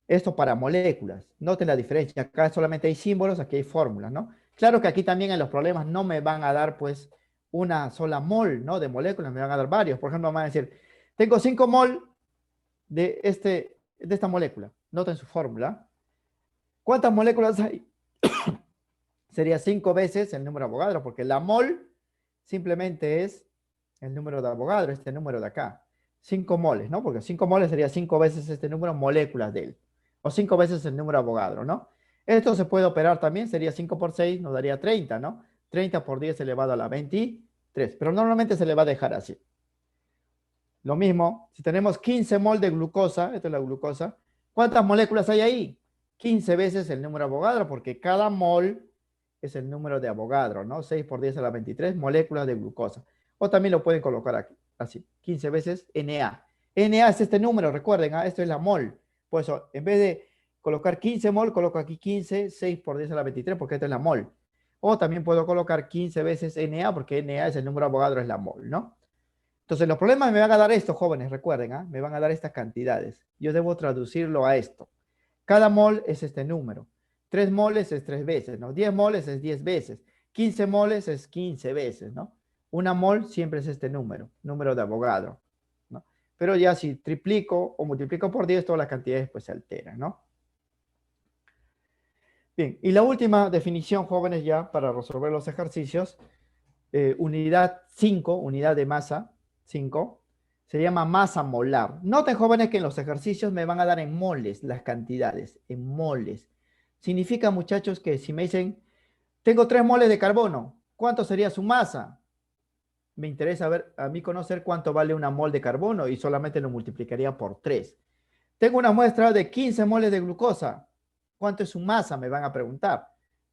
Esto para moléculas. Noten la diferencia. Acá solamente hay símbolos, aquí hay fórmulas, ¿no? Claro que aquí también en los problemas no me van a dar, pues, una sola mol, ¿no? De moléculas, me van a dar varios. Por ejemplo, me van a decir, tengo 5 mol de esta molécula. Noten su fórmula. ¿Cuántas moléculas hay? Sería 5 veces el número de Avogadro, porque la mol simplemente es el número de Avogadro, este número de acá. 5 moles, ¿no? Porque 5 moles sería 5 veces este número moléculas de él. O 5 veces el número de Avogadro, ¿no? Esto se puede operar también, sería 5 por 6, nos daría 30, ¿no? 30 por 10 elevado a la 23. Pero normalmente se le va a dejar así. Lo mismo, si tenemos 15 mol de glucosa, esto es la glucosa, ¿cuántas moléculas hay ahí? 15 veces el número de Avogadro, porque cada mol es el número de Avogadro, ¿no? 6 por 10 a la 23 moléculas de glucosa. O también lo pueden colocar aquí, así, 15 veces Na. Na es este número, recuerden, ¿ah? Esto es la mol. Por eso, en vez de colocar 15 mol, coloco aquí 15, 6 por 10 a la 23, porque esto es la mol. O también puedo colocar 15 veces Na, porque Na es el número de Avogadro, es la mol, ¿no? Entonces, los problemas me van a dar esto, jóvenes, recuerden, ¿ah? Me van a dar estas cantidades. Yo debo traducirlo a esto. Cada mol es este número. 3 moles es 3 veces, ¿no? 10 moles es 10 veces. 15 moles es 15 veces, ¿no? Una mol siempre es este número, número de Avogadro, ¿no? Pero ya si triplico o multiplico por 10, todas las cantidades pues se alteran, ¿no? Bien, y la última definición, jóvenes, ya para resolver los ejercicios, unidad 5, unidad de masa 5, se llama masa molar. Noten, jóvenes, que en los ejercicios me van a dar en moles las cantidades, en moles. Significa, muchachos, que si me dicen, tengo 3 moles de carbono, ¿cuánto sería su masa? Me interesa ver, a mí conocer cuánto vale una mol de carbono y solamente lo multiplicaría por 3. Tengo una muestra de 15 moles de glucosa. ¿Cuánto es su masa? Me van a preguntar.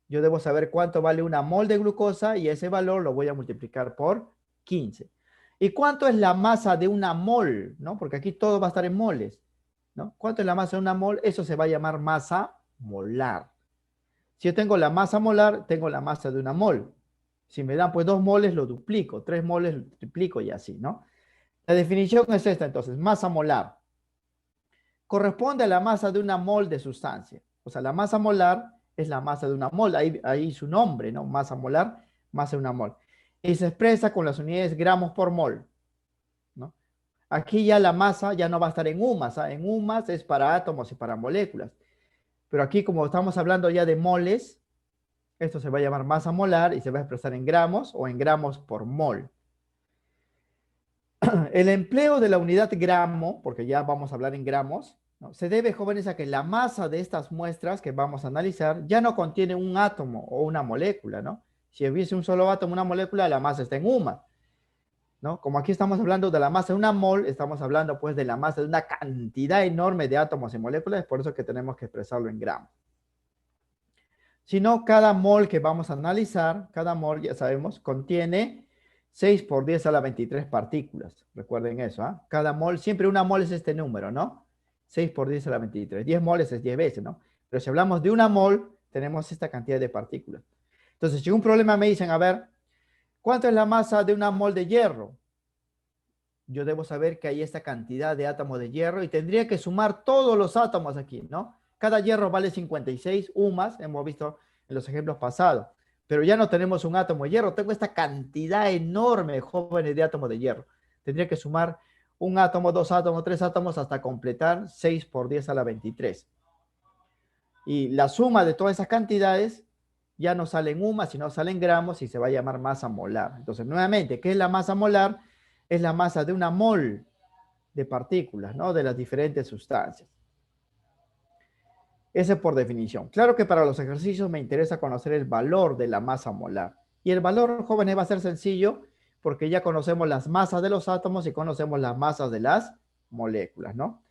Yo debo saber cuánto vale una mol de glucosa y ese valor lo voy a multiplicar por 15. ¿Y cuánto es la masa de una mol? ¿No? Porque aquí todo va a estar en moles, ¿no? ¿Cuánto es la masa de una mol? Eso se va a llamar masa molar. Si yo tengo la masa molar, tengo la masa de una mol. Si me dan pues 2 moles, lo duplico. 3 moles, lo triplico y así, ¿no? La definición es esta, entonces. Masa molar corresponde a la masa de una mol de sustancia. O sea, la masa molar es la masa de una mol. Ahí su nombre, ¿no? Masa molar, masa de una mol. Y se expresa con las unidades gramos por mol, ¿no? Aquí ya la masa ya no va a estar en UMAS, ¿ah? En UMAS es para átomos y para moléculas. Pero aquí, como estamos hablando ya de moles, esto se va a llamar masa molar y se va a expresar en gramos o en gramos por mol. El empleo de la unidad gramo, porque ya vamos a hablar en gramos, ¿no? Se debe, jóvenes, a que la masa de estas muestras que vamos a analizar ya no contiene un átomo o una molécula, ¿no? Si hubiese un solo átomo, una molécula, la masa está en UMAS, ¿no? Como aquí estamos hablando de la masa de una mol, estamos hablando pues de la masa de una cantidad enorme de átomos y moléculas, por eso que tenemos que expresarlo en gramos. Si no, cada mol que vamos a analizar, cada mol, ya sabemos, contiene 6 por 10 a la 23 partículas. Recuerden eso, ¿ah? Cada mol, siempre una mol es este número, ¿no? 6 por 10 a la 23. 10 moles es 10 veces, ¿no? Pero si hablamos de una mol, tenemos esta cantidad de partículas. Entonces, si un problema me dicen, a ver, ¿cuánto es la masa de una mol de hierro? Yo debo saber que hay esta cantidad de átomos de hierro y tendría que sumar todos los átomos aquí, ¿no? Cada hierro vale 56 UMAS, hemos visto en los ejemplos pasados. Pero ya no tenemos un átomo de hierro, tengo esta cantidad enorme, jóvenes, de átomos de hierro. Tendría que sumar un átomo, 2 átomos, 3 átomos hasta completar 6 por 10 a la 23. Y la suma de todas esas cantidades ya no sale en UMAS, sino sale en gramos y se va a llamar masa molar. Entonces, nuevamente, ¿qué es la masa molar? Es la masa de una mol de partículas, ¿no? De las diferentes sustancias. Ese por definición. Claro que para los ejercicios me interesa conocer el valor de la masa molar. Y el valor, jóvenes, va a ser sencillo porque ya conocemos las masas de los átomos y conocemos las masas de las moléculas, ¿no?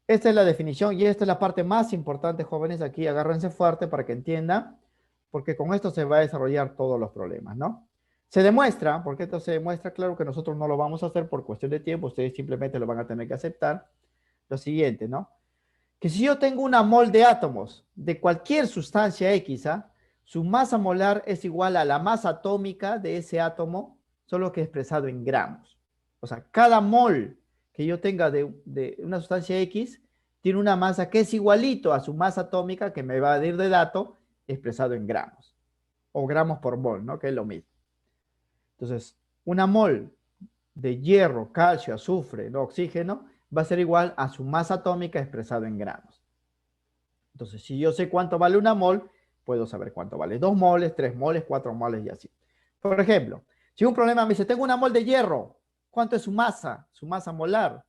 Esta es la definición y esta es la parte más importante, jóvenes. Aquí agárrense fuerte para que entiendan, porque con esto se va a desarrollar todos los problemas, ¿no? Se demuestra, porque esto se demuestra, claro que nosotros no lo vamos a hacer por cuestión de tiempo, ustedes simplemente lo van a tener que aceptar. Lo siguiente, ¿no? Que si yo tengo una mol de átomos de cualquier sustancia X, ¿ah? Su masa molar es igual a la masa atómica de ese átomo, solo que expresado en gramos. O sea, cada mol que yo tenga de una sustancia X tiene una masa que es igualito a su masa atómica que me va a dar de dato expresado en gramos. O gramos por mol, ¿no? Que es lo mismo. Entonces, una mol de hierro, calcio, azufre, ¿no? Oxígeno, va a ser igual a su masa atómica expresado en gramos. Entonces, si yo sé cuánto vale una mol, puedo saber cuánto vale 2 moles, 3 moles, 4 moles y así. Por ejemplo, si un problema me dice, tengo una mol de hierro, ¿cuánto es su masa? Su masa molar,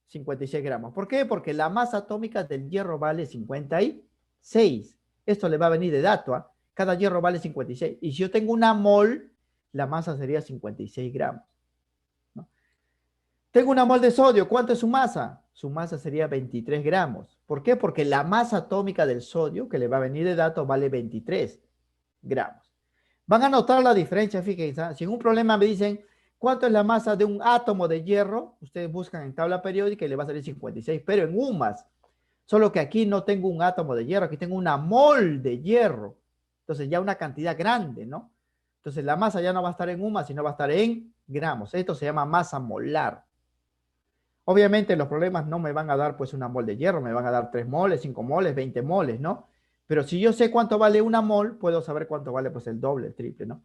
56 gramos. ¿Por qué? Porque la masa atómica del hierro vale 56. Esto le va a venir de dato, ¿eh? Cada hierro vale 56. Y si yo tengo una mol, la masa sería 56 gramos. Tengo una mol de sodio. ¿Cuánto es su masa? Su masa sería 23 gramos. ¿Por qué? Porque la masa atómica del sodio, que le va a venir de dato, vale 23 gramos. Van a notar la diferencia, fíjense. Si en un problema me dicen, ¿cuánto es la masa de un átomo de hierro? Ustedes buscan en tabla periódica y le va a salir 56, pero en UMAS. Solo que aquí no tengo un átomo de hierro, aquí tengo una mol de hierro. Entonces ya una cantidad grande, ¿no? Entonces la masa ya no va a estar en UMAS, sino va a estar en gramos. Esto se llama masa molar. Obviamente los problemas no me van a dar pues una mol de hierro, me van a dar 3 moles, 5 moles, 20 moles, ¿no? Pero si yo sé cuánto vale una mol, puedo saber cuánto vale pues el doble, el triple, ¿no?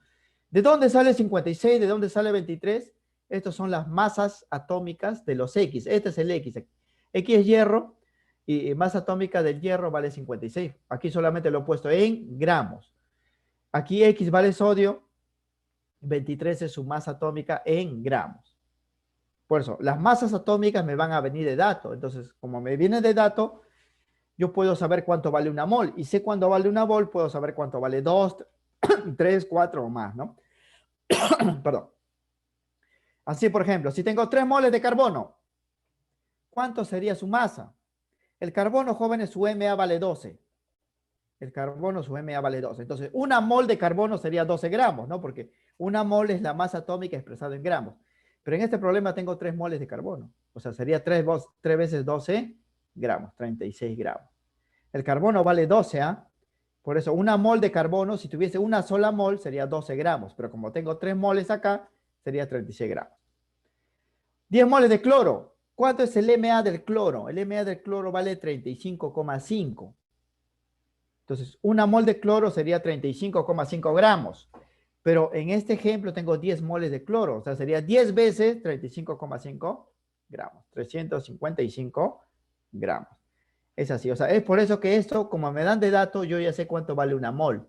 ¿De dónde sale 56? ¿De dónde sale 23? Estas son las masas atómicas de los X. Este es el X. X es hierro y masa atómica del hierro vale 56. Aquí solamente lo he puesto en gramos. Aquí X vale sodio, 23 es su masa atómica en gramos. Por eso, las masas atómicas me van a venir de dato. Entonces, como me viene de dato, yo puedo saber cuánto vale una mol. Y sé cuánto vale una mol, puedo saber cuánto vale 2, 3, 4 o más, ¿no? Perdón. Así, por ejemplo, si tengo 3 moles de carbono, ¿cuánto sería su masa? El carbono, jóvenes, su MA vale 12. El carbono, su MA vale 12. Entonces, una mol de carbono sería 12 gramos, ¿no? Porque una mol es la masa atómica expresada en gramos. Pero en este problema tengo 3 moles de carbono. O sea, sería 3 veces 12 gramos, 36 gramos. El carbono vale 12, ¿ah? Por eso, una mol de carbono, si tuviese una sola mol, sería 12 gramos. Pero como tengo 3 moles acá, sería 36 gramos. 10 moles de cloro. ¿Cuánto es el MA del cloro? El MA del cloro vale 35,5. Entonces, una mol de cloro sería 35,5 gramos. Pero en este ejemplo tengo 10 moles de cloro. O sea, sería 10 veces 35,5 gramos. 355 gramos. Es así. O sea, es por eso que esto, como me dan de dato, yo ya sé cuánto vale una mol.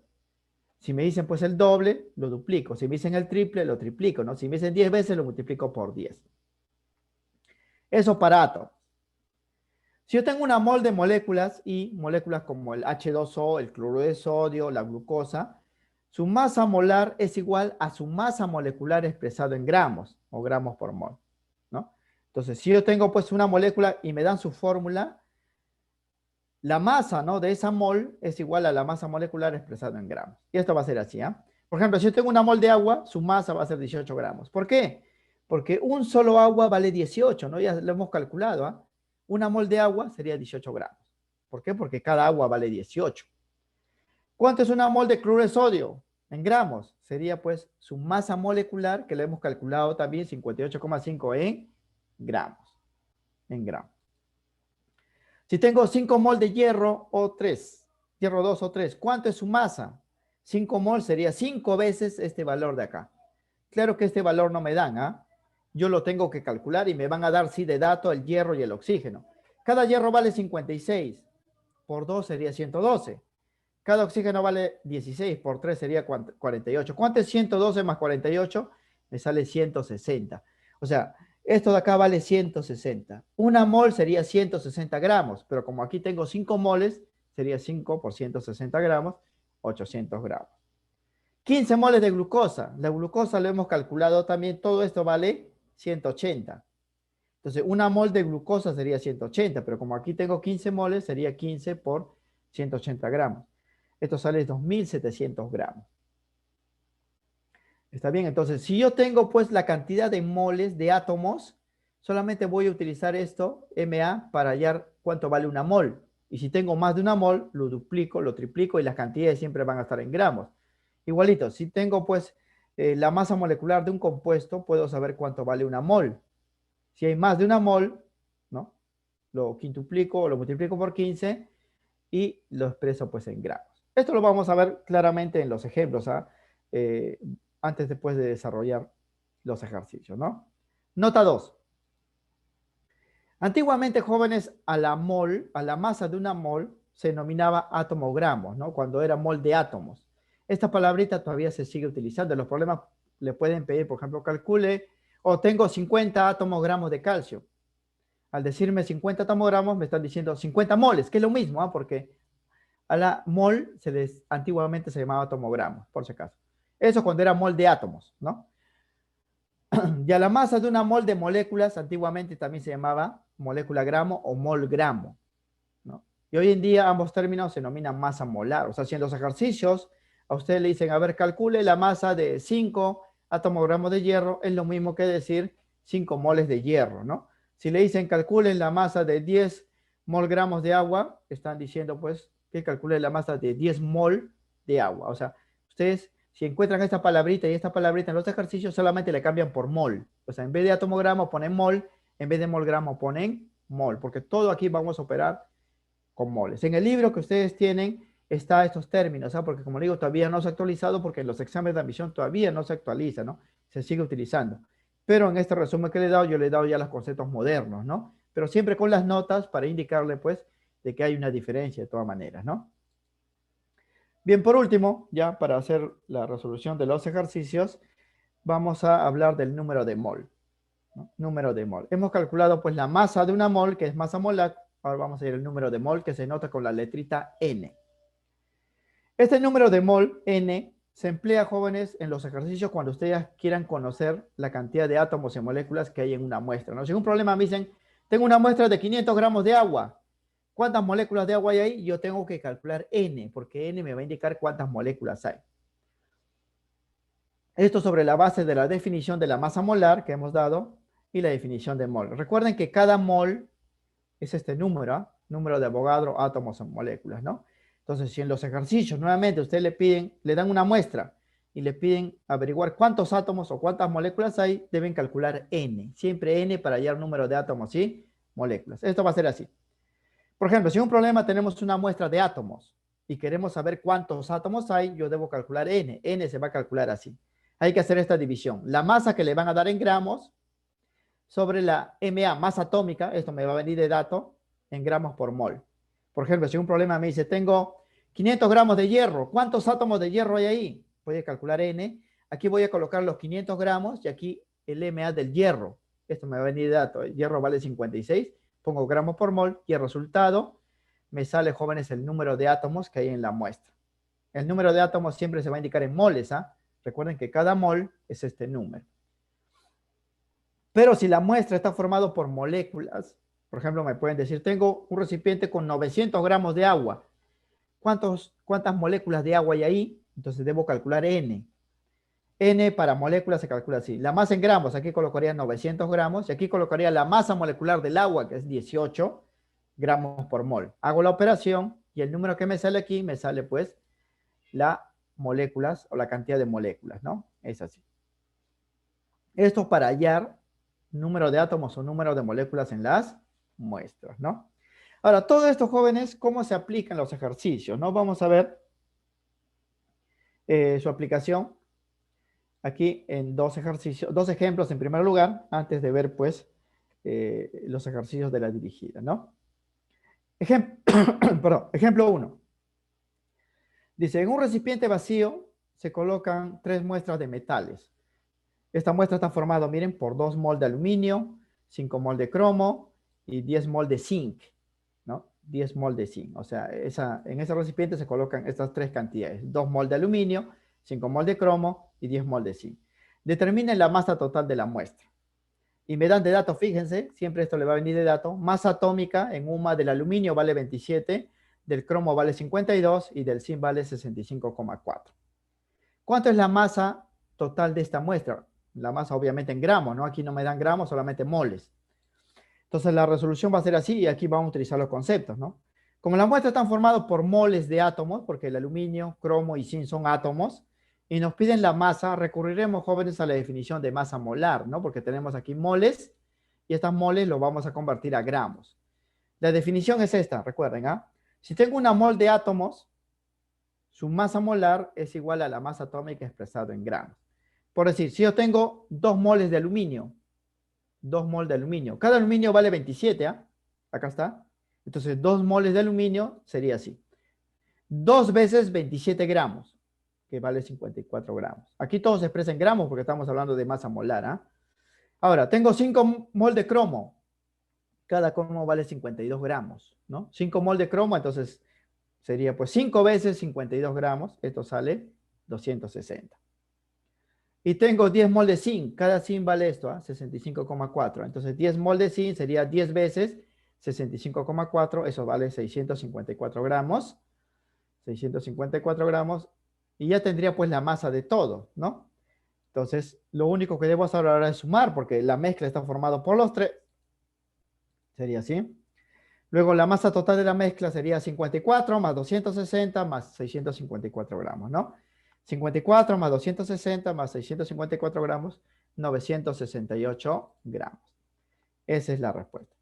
Si me dicen pues el doble, lo duplico. Si me dicen el triple, lo triplico, ¿no? Si me dicen 10 veces, lo multiplico por 10. Eso para átomos. Si yo tengo una mol de moléculas y moléculas como el H2O, el cloruro de sodio, la glucosa, su masa molar es igual a su masa molecular expresado en gramos o gramos por mol, ¿no? Entonces, si yo tengo pues una molécula y me dan su fórmula, la masa, ¿no?, de esa mol es igual a la masa molecular expresada en gramos. Y esto va a ser así, ¿eh? Por ejemplo, si yo tengo una mol de agua, su masa va a ser 18 gramos. ¿Por qué? Porque un solo agua vale 18, ¿no? Ya lo hemos calculado, ¿ah? Una mol de agua sería 18 gramos. ¿Por qué? Porque cada agua vale 18. ¿Cuánto es una mol de cloruro de sodio? En gramos. Sería pues su masa molecular, que lo hemos calculado también, 58,5 en gramos. En gramos. Si tengo 5 mol de hierro o 3, hierro 2 o 3, ¿cuánto es su masa? 5 mol sería 5 veces este valor de acá. Claro que este valor no me dan, ¿ah? Yo lo tengo que calcular y me van a dar, sí, de dato el hierro y el oxígeno. Cada hierro vale 56, por 2 sería 112. Cada oxígeno vale 16, por 3 sería 48. ¿Cuánto es 112 más 48? Me sale 160. O sea, esto de acá vale 160. Una mol sería 160 gramos, pero como aquí tengo 5 moles, sería 5 por 160 gramos, 800 gramos. 15 moles de glucosa. La glucosa lo hemos calculado también. Todo esto vale 180. Entonces, una mol de glucosa sería 180, pero como aquí tengo 15 moles, sería 15 por 180 gramos. Esto sale 2.700 gramos. ¿Está bien? Entonces, si yo tengo pues la cantidad de moles de átomos, solamente voy a utilizar esto, MA, para hallar cuánto vale una mol. Y si tengo más de una mol, lo duplico, lo triplico y las cantidades siempre van a estar en gramos. Igualito, si tengo pues la masa molecular de un compuesto, puedo saber cuánto vale una mol. Si hay más de una mol, ¿no?, lo quintuplico o lo multiplico por 15 y lo expreso pues en gramos. Esto lo vamos a ver claramente en los ejemplos, ¿ah? Antes después de desarrollar los ejercicios, ¿no? Nota 2. Antiguamente, jóvenes, a la mol, a la masa de una mol, se denominaba átomogramos, ¿no? Cuando era mol de átomos. Esta palabrita todavía se sigue utilizando. En los problemas le pueden pedir, por ejemplo, calcule, o tengo 50 átomogramos de calcio. Al decirme 50 átomogramos, me están diciendo 50 moles, que es lo mismo, ¿eh? Porque a la mol antiguamente se llamaba átomogramo, por si acaso. Eso cuando era mol de átomos, ¿no? Y a la masa de una mol de moléculas, antiguamente también se llamaba molécula gramo o mol gramo, ¿no? Y hoy en día ambos términos se denominan masa molar. O sea, si en los ejercicios a ustedes le dicen, a ver, calcule la masa de 5 atomogramos de hierro, es lo mismo que decir 5 moles de hierro, ¿no? Si le dicen, calculen la masa de 10 mol gramos de agua, están diciendo, pues, que calcule la masa de 10 mol de agua. O sea, ustedes, si encuentran esta palabrita y esta palabrita en los ejercicios, solamente le cambian por mol. O sea, en vez de atomogramo ponen mol, en vez de mol gramo ponen mol, porque todo aquí vamos a operar con moles. En el libro que ustedes tienen está estos términos, ¿sabes? Porque como digo, todavía no se ha actualizado porque en los exámenes de admisión todavía no se actualiza, ¿no? Se sigue utilizando. Pero en este resumen que le he dado, yo le he dado ya los conceptos modernos, ¿no? Pero siempre con las notas para indicarle, pues, de que hay una diferencia de todas maneras, ¿no? Bien, por último, ya para hacer la resolución de los ejercicios, vamos a hablar del número de mol, ¿no? Número de mol. Hemos calculado, pues, la masa de una mol, que es masa molar. Ahora vamos a ir al número de mol, que se nota con la letrita N. Este número de mol, N, se emplea, jóvenes, en los ejercicios cuando ustedes quieran conocer la cantidad de átomos y moléculas que hay en una muestra, ¿no? Si un problema me dicen, tengo una muestra de 500 gramos de agua, ¿cuántas moléculas de agua hay ahí? Yo tengo que calcular N, porque N me va a indicar cuántas moléculas hay. Esto sobre la base de la definición de la masa molar que hemos dado y la definición de mol. Recuerden que cada mol es este número, ¿eh? Número de Avogadro, átomos o moléculas, ¿no? Entonces, si en los ejercicios nuevamente ustedes le dan una muestra y le piden averiguar cuántos átomos o cuántas moléculas hay, deben calcular N. Siempre N para hallar número de átomos y moléculas. Esto va a ser así. Por ejemplo, si en un problema tenemos una muestra de átomos y queremos saber cuántos átomos hay, yo debo calcular N. N se va a calcular así. Hay que hacer esta división. La masa que le van a dar en gramos sobre la MA, masa atómica, esto me va a venir de dato, en gramos por mol. Por ejemplo, si un problema me dice, tengo 500 gramos de hierro, ¿cuántos átomos de hierro hay ahí? Voy a calcular N. Aquí voy a colocar los 500 gramos y aquí el MA del hierro. Esto me va a venir de dato. El hierro vale 56. Pongo gramos por mol y el resultado me sale, jóvenes, el número de átomos que hay en la muestra. El número de átomos siempre se va a indicar en moles. Recuerden que cada mol es este número. Pero si la muestra está formada por moléculas, por ejemplo, me pueden decir, tengo un recipiente con 900 gramos de agua. ¿Cuántas moléculas de agua hay ahí? Entonces debo calcular N. N para moléculas se calcula así. La masa en gramos, aquí colocaría 900 gramos y aquí colocaría la masa molecular del agua, que es 18 gramos por mol. Hago la operación y el número que me sale aquí, me sale pues la moléculas o la cantidad de moléculas, ¿no? Es así. Esto para hallar número de átomos o número de moléculas en las muestras, ¿no? Ahora, todo esto, jóvenes, ¿cómo se aplican los ejercicios, no? Vamos a ver su aplicación aquí en dos ejemplos en primer lugar, antes de ver, pues, los ejercicios de la dirigida, ¿no? Ejemplo 1. Dice, en un recipiente vacío se colocan 3 muestras de metales. Esta muestra está formada, miren, por 2 mol de aluminio, 5 mol de cromo y 10 mol de zinc, ¿no? 10 mol de zinc. O sea, en ese recipiente se colocan estas 3 cantidades. 2 mol de aluminio, 5 mol de cromo y 10 mol de zinc. Determinen la masa total de la muestra. Y me dan de dato, fíjense, siempre esto le va a venir de dato. Masa atómica en UMA del aluminio vale 27, del cromo vale 52 y del zinc vale 65,4. ¿Cuánto es la masa total de esta muestra? La masa obviamente en gramos, ¿no? Aquí no me dan gramos, solamente moles. Entonces la resolución va a ser así y aquí vamos a utilizar los conceptos, ¿no? Como las muestras están formadas por moles de átomos, porque el aluminio, cromo y zinc son átomos, y nos piden la masa, recurriremos, jóvenes, a la definición de masa molar, ¿no? Porque tenemos aquí moles y estas moles lo vamos a convertir a gramos. La definición es esta, recuerden, Si tengo una mol de átomos, su masa molar es igual a la masa atómica expresado en gramos. Por decir, si yo tengo 2 moles de aluminio, 2 moles de aluminio, cada aluminio vale 27, acá está. Entonces, 2 moles de aluminio sería así. 2 veces 27 gramos, que vale 54 gramos. Aquí todo se expresa en gramos porque estamos hablando de masa molar. Ahora, tengo 5 mol de cromo. Cada cromo vale 52 gramos, ¿no? 5 mol de cromo, entonces sería pues 5 veces 52 gramos. Esto sale 260. Y tengo 10 mol de zinc. Cada zinc vale esto, 65,4. Entonces 10 mol de zinc sería 10 veces 65,4. Eso vale 654 gramos. 654 gramos. Y ya tendría pues la masa de todo, ¿no? Entonces, lo único que debo hacer ahora es sumar, porque la mezcla está formada por los 3. Sería así. Luego la masa total de la mezcla sería 54 más 260 más 654 gramos, ¿no? 54 más 260 más 654 gramos, 968 gramos. Esa es la respuesta.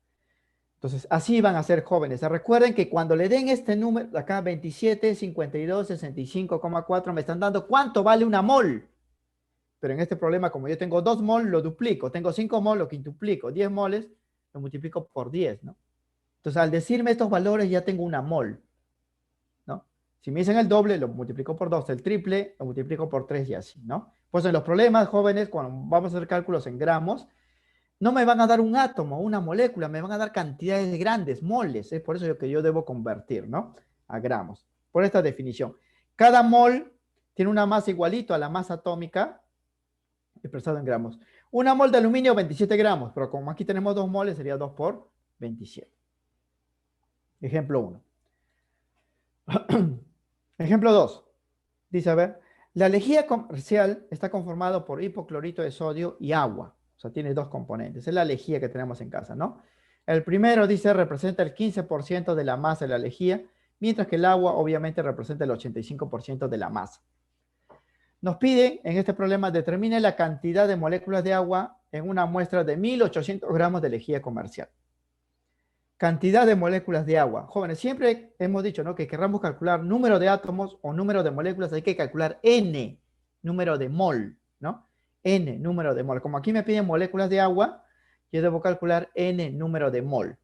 Entonces, así van a ser, jóvenes. Recuerden que cuando le den este número, acá 27, 52, 65,4, me están dando cuánto vale una mol. Pero en este problema, como yo tengo 2 mol, lo duplico. Tengo 5 mol, lo quintuplico. 10 moles, lo multiplico por 10, ¿no? Entonces, al decirme estos valores, ya tengo una mol, ¿no? Si me dicen el doble, lo multiplico por 2. El triple, lo multiplico por 3 y así, ¿no? Pues en los problemas, jóvenes, cuando vamos a hacer cálculos en gramos, no me van a dar un átomo, una molécula, me van a dar cantidades grandes, moles. Es por eso que yo debo convertir, ¿no? A gramos. Por esta definición. Cada mol tiene una masa igualito a la masa atómica expresado en gramos. Una mol de aluminio, 27 gramos, pero como aquí tenemos 2 moles, sería 2 por 27. Ejemplo 1. Ejemplo 2. Dice, a ver, la lejía comercial está conformada por hipoclorito de sodio y agua. O sea, tiene 2 componentes. Es la lejía que tenemos en casa, ¿no? El primero, dice, representa el 15% de la masa de la lejía mientras que el agua obviamente representa el 85% de la masa. Nos piden en este problema determine la cantidad de moléculas de agua en una muestra de 1800 gramos de lejía comercial. Cantidad de moléculas de agua. Jóvenes, siempre hemos dicho, ¿no?, que querramos calcular número de átomos o número de moléculas, hay que calcular N, número de mol, ¿no? N, número de mol. Como aquí me piden moléculas de agua, yo debo calcular N, número de mol.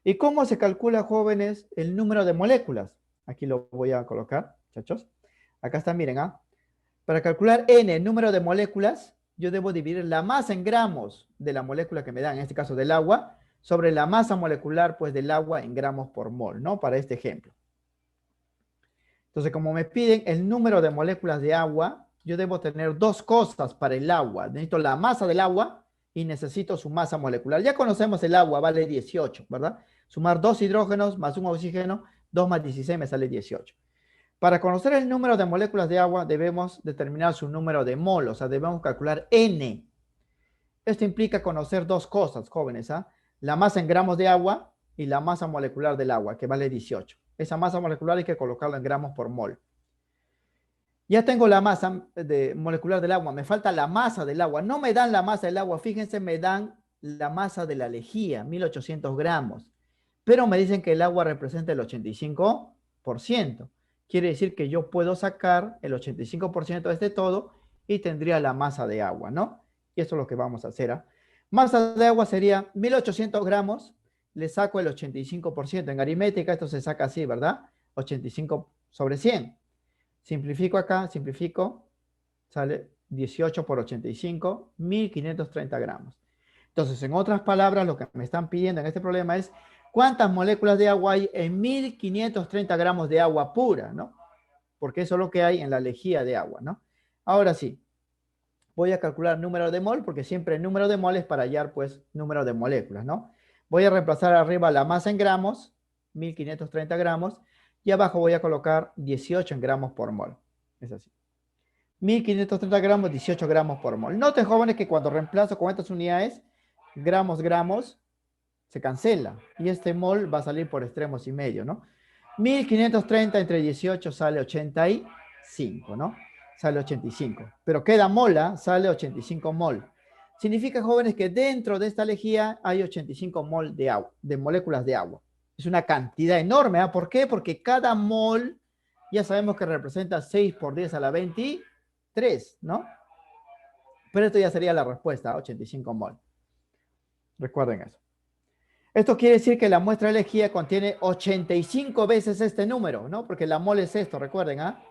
¿Y cómo se calcula, jóvenes, el número de moléculas? Aquí lo voy a colocar, muchachos. Acá está, miren, ¿ah? Para calcular N, número de moléculas, yo debo dividir la masa en gramos de la molécula que me dan, en este caso del agua, sobre la masa molecular, pues, del agua en gramos por mol, ¿no? Para este ejemplo. Entonces, como me piden el número de moléculas de agua, yo debo tener dos cosas para el agua. Necesito la masa del agua y necesito su masa molecular. Ya conocemos el agua, vale 18, ¿verdad? Sumar 2 hidrógenos más un oxígeno, 2 más 16 me sale 18. Para conocer el número de moléculas de agua, debemos determinar su número de mol, o sea, debemos calcular N. Esto implica conocer dos cosas, jóvenes, ¿ah? La masa en gramos de agua y la masa molecular del agua, que vale 18. Esa masa molecular hay que colocarla en gramos por mol. Ya tengo la masa molecular del agua, me falta la masa del agua. No me dan la masa del agua, fíjense, me dan la masa de la lejía, 1800 gramos. Pero me dicen que el agua representa el 85%. Quiere decir que yo puedo sacar el 85% de este todo y tendría la masa de agua, ¿no? Y eso es lo que vamos a hacer, ¿ah? Masa de agua sería 1800 gramos, le saco el 85%. En aritmética esto se saca así, ¿verdad? 85 sobre 100. Simplifico acá, simplifico, sale 18 por 85, 1530 gramos. Entonces, en otras palabras, lo que me están pidiendo en este problema es cuántas moléculas de agua hay en 1530 gramos de agua pura, ¿no? Porque eso es lo que hay en la lejía de agua, ¿no? Ahora sí, voy a calcular número de mol, porque siempre el número de mol es para hallar, pues, número de moléculas, ¿no? Voy a reemplazar arriba la masa en gramos, 1530 gramos, y abajo voy a colocar 18 en gramos por mol. Es así. 1530 gramos, 18 gramos por mol. Noten, jóvenes, que cuando reemplazo con estas unidades, gramos, gramos, se cancela. Y este mol va a salir por extremos y medio, ¿no? 1530 entre 18 sale 85, ¿no? Sale 85. Pero queda mola, sale 85 mol. Significa, jóvenes, que dentro de esta lejía hay 85 mol de agua, de moléculas de agua. Es una cantidad enorme, ¿ah? ¿Por qué? Porque cada mol ya sabemos que representa 6 por 10 a la 23, ¿no? Pero esto ya sería la respuesta, 85 mol. Recuerden eso. Esto quiere decir que la muestra de lejía contiene 85 veces este número, ¿no? Porque la mol es esto, recuerden, ¿ah?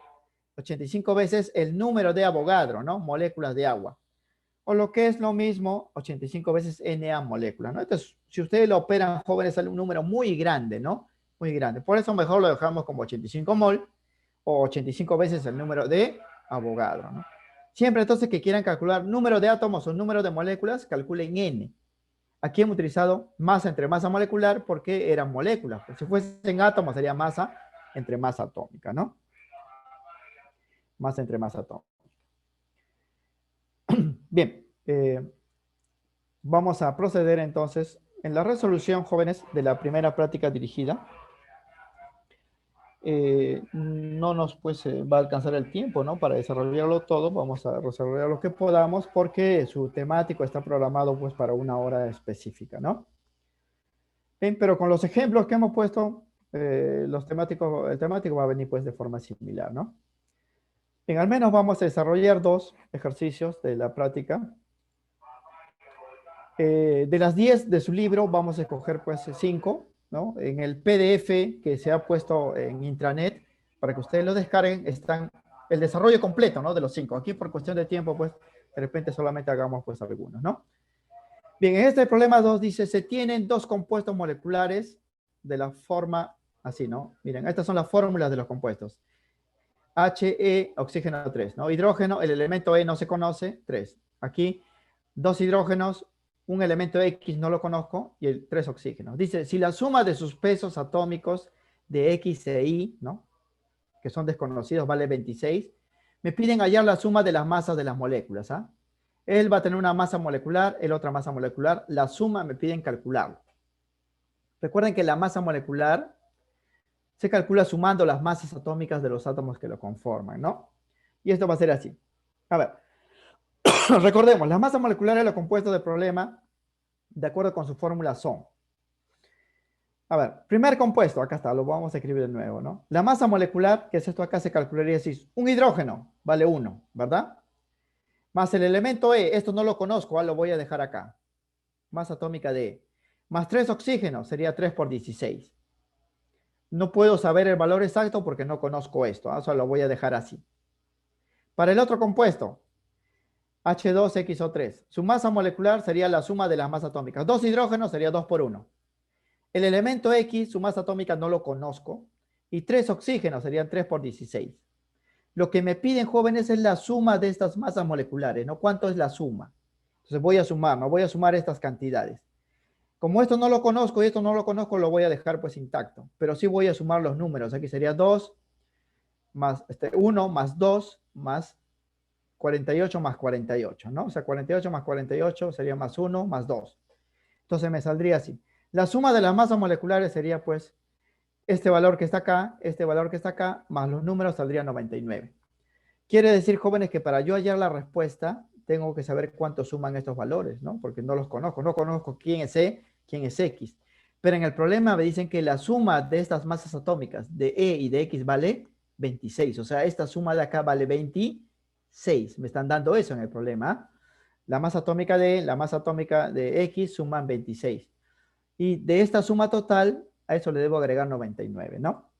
85 veces el número de Avogadro, ¿no? Moléculas de agua. O lo que es lo mismo, 85 veces Na moléculas, ¿no? Entonces, si ustedes lo operan, jóvenes, sale un número muy grande, ¿no? Muy grande. Por eso mejor lo dejamos como 85 mol o 85 veces el número de Avogadro, ¿no? Siempre entonces que quieran calcular número de átomos o número de moléculas, calculen N. Aquí hemos utilizado masa entre masa molecular porque eran moléculas. Pues si fuesen átomos sería masa entre masa atómica, ¿no? Masa entre masa atómica. Bien, vamos a proceder entonces en la resolución, jóvenes, de la primera práctica dirigida. No nos pues va a alcanzar el tiempo, ¿no? Para desarrollarlo todo, vamos a desarrollar lo que podamos porque su temático está programado pues para una hora específica, ¿no? Bien, pero con los ejemplos que hemos puesto, el temático va a venir pues de forma similar, ¿no? Bien, al menos vamos a desarrollar dos ejercicios de la práctica. De las 10 de su libro vamos a escoger pues 5, ¿no? En el PDF que se ha puesto en intranet para que ustedes lo descarguen están el desarrollo completo, ¿no? De los 5. Aquí por cuestión de tiempo pues de repente solamente hagamos pues algunos, ¿no? Bien, en este problema 2 dice se tienen dos compuestos moleculares de la forma así, ¿no? Miren, estas son las fórmulas de los compuestos. He, oxígeno 3, ¿no? Hidrógeno, el elemento E no se conoce, 3. Aquí, 2 hidrógenos, un elemento X no lo conozco y el 3 oxígenos. Dice, si la suma de sus pesos atómicos de X e Y, ¿no? Que son desconocidos, vale 26, me piden hallar la suma de las masas de las moléculas, ¿ah? Él va a tener una masa molecular, él otra masa molecular, la suma me piden calcularlo. Recuerden que la masa molecular Se calcula sumando las masas atómicas de los átomos que lo conforman, ¿no? Y esto va a ser así. A ver, recordemos, las masas moleculares de los compuestos del problema, de acuerdo con su fórmula, son. A ver, primer compuesto, acá está, lo vamos a escribir de nuevo, ¿no? La masa molecular, que es esto acá, se calcularía así. Un hidrógeno vale 1, ¿verdad? Más el elemento E, esto no lo conozco, lo voy a dejar acá. Masa atómica de E. Más 3 oxígenos, sería 3 por 16. No puedo saber el valor exacto porque no conozco esto, solo lo voy a dejar así. Para el otro compuesto, H2XO3, su masa molecular sería la suma de las masas atómicas. 2 hidrógenos sería 2 por 1. El elemento X, su masa atómica no lo conozco. Y 3 oxígenos serían 3 por 16. Lo que me piden, jóvenes, es la suma de estas masas moleculares, ¿no? ¿Cuánto es la suma? Entonces voy a sumar, ¿no? Voy a sumar estas cantidades. Como esto no lo conozco y esto no lo conozco, lo voy a dejar pues intacto. Pero sí voy a sumar los números. Aquí sería 2 más 1 más 2 más 48 más 48, ¿no? O sea, 48 más 48 sería más 1 más 2. Entonces me saldría así. La suma de las masas moleculares sería pues este valor que está acá, este valor que está acá, más los números saldría 99. Quiere decir, jóvenes, que para yo hallar la respuesta, tengo que saber cuánto suman estos valores, ¿no? Porque no los conozco. No conozco quién es E, quién es X. Pero en el problema me dicen que la suma de estas masas atómicas de E y de X vale 26. O sea, esta suma de acá vale 26. Me están dando eso en el problema. La masa atómica de E, la masa atómica de X suman 26. Y de esta suma total, a eso le debo agregar 99, ¿no?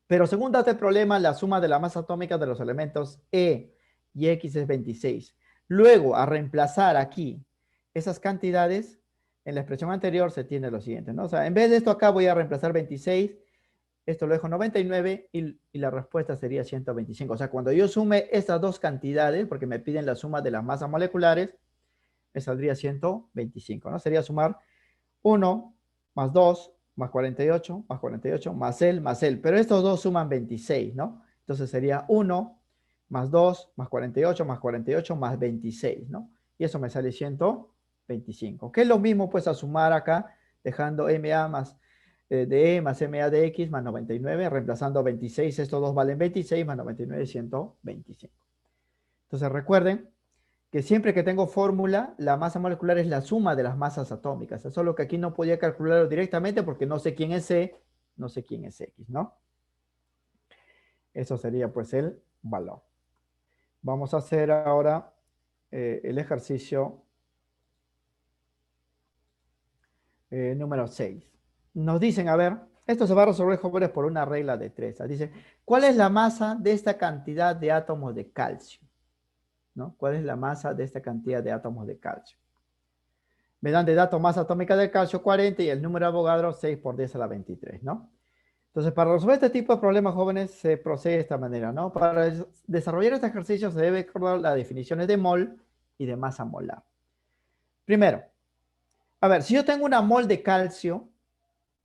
Pero según date el problema, la suma de la masa atómica de los elementos E y X es 26. Luego, a reemplazar aquí esas cantidades, en la expresión anterior se tiene lo siguiente, ¿no? O sea, en vez de esto acá voy a reemplazar 26, esto lo dejo 99 y la respuesta sería 125. O sea, cuando yo sume estas dos cantidades, porque me piden la suma de las masas moleculares, me saldría 125, ¿no? Sería sumar 1 más 2 más 48 más 48 más él. Pero estos dos suman 26, ¿no? Entonces sería 1 más 2 más 48 más 48 más 26, ¿no? Y eso me sale 125. Que es lo mismo pues a sumar acá, dejando MA más de E más MA de X más 99, reemplazando 26. Estos dos valen 26 más 99, 125. Entonces recuerden que siempre que tengo fórmula, la masa molecular es la suma de las masas atómicas. Eso es lo que aquí no podía calcularlo directamente porque no sé quién es C, no sé quién es X, ¿no? Eso sería pues el valor. Vamos a hacer ahora el ejercicio número 6. Nos dicen, a ver, esto se va a resolver, jóvenes, por una regla de 3. Dice, ¿cuál es la masa de esta cantidad de átomos de calcio? ¿No? ¿Cuál es la masa de esta cantidad de átomos de calcio? Me dan de dato masa atómica del calcio 40 y el número de Avogadro 6 por 10 a la 23, ¿no? Entonces, para resolver este tipo de problemas, jóvenes, se procede de esta manera, ¿no? Para desarrollar este ejercicio se debe recordar las definiciones de mol y de masa molar. Primero, a ver, si yo tengo una mol de calcio,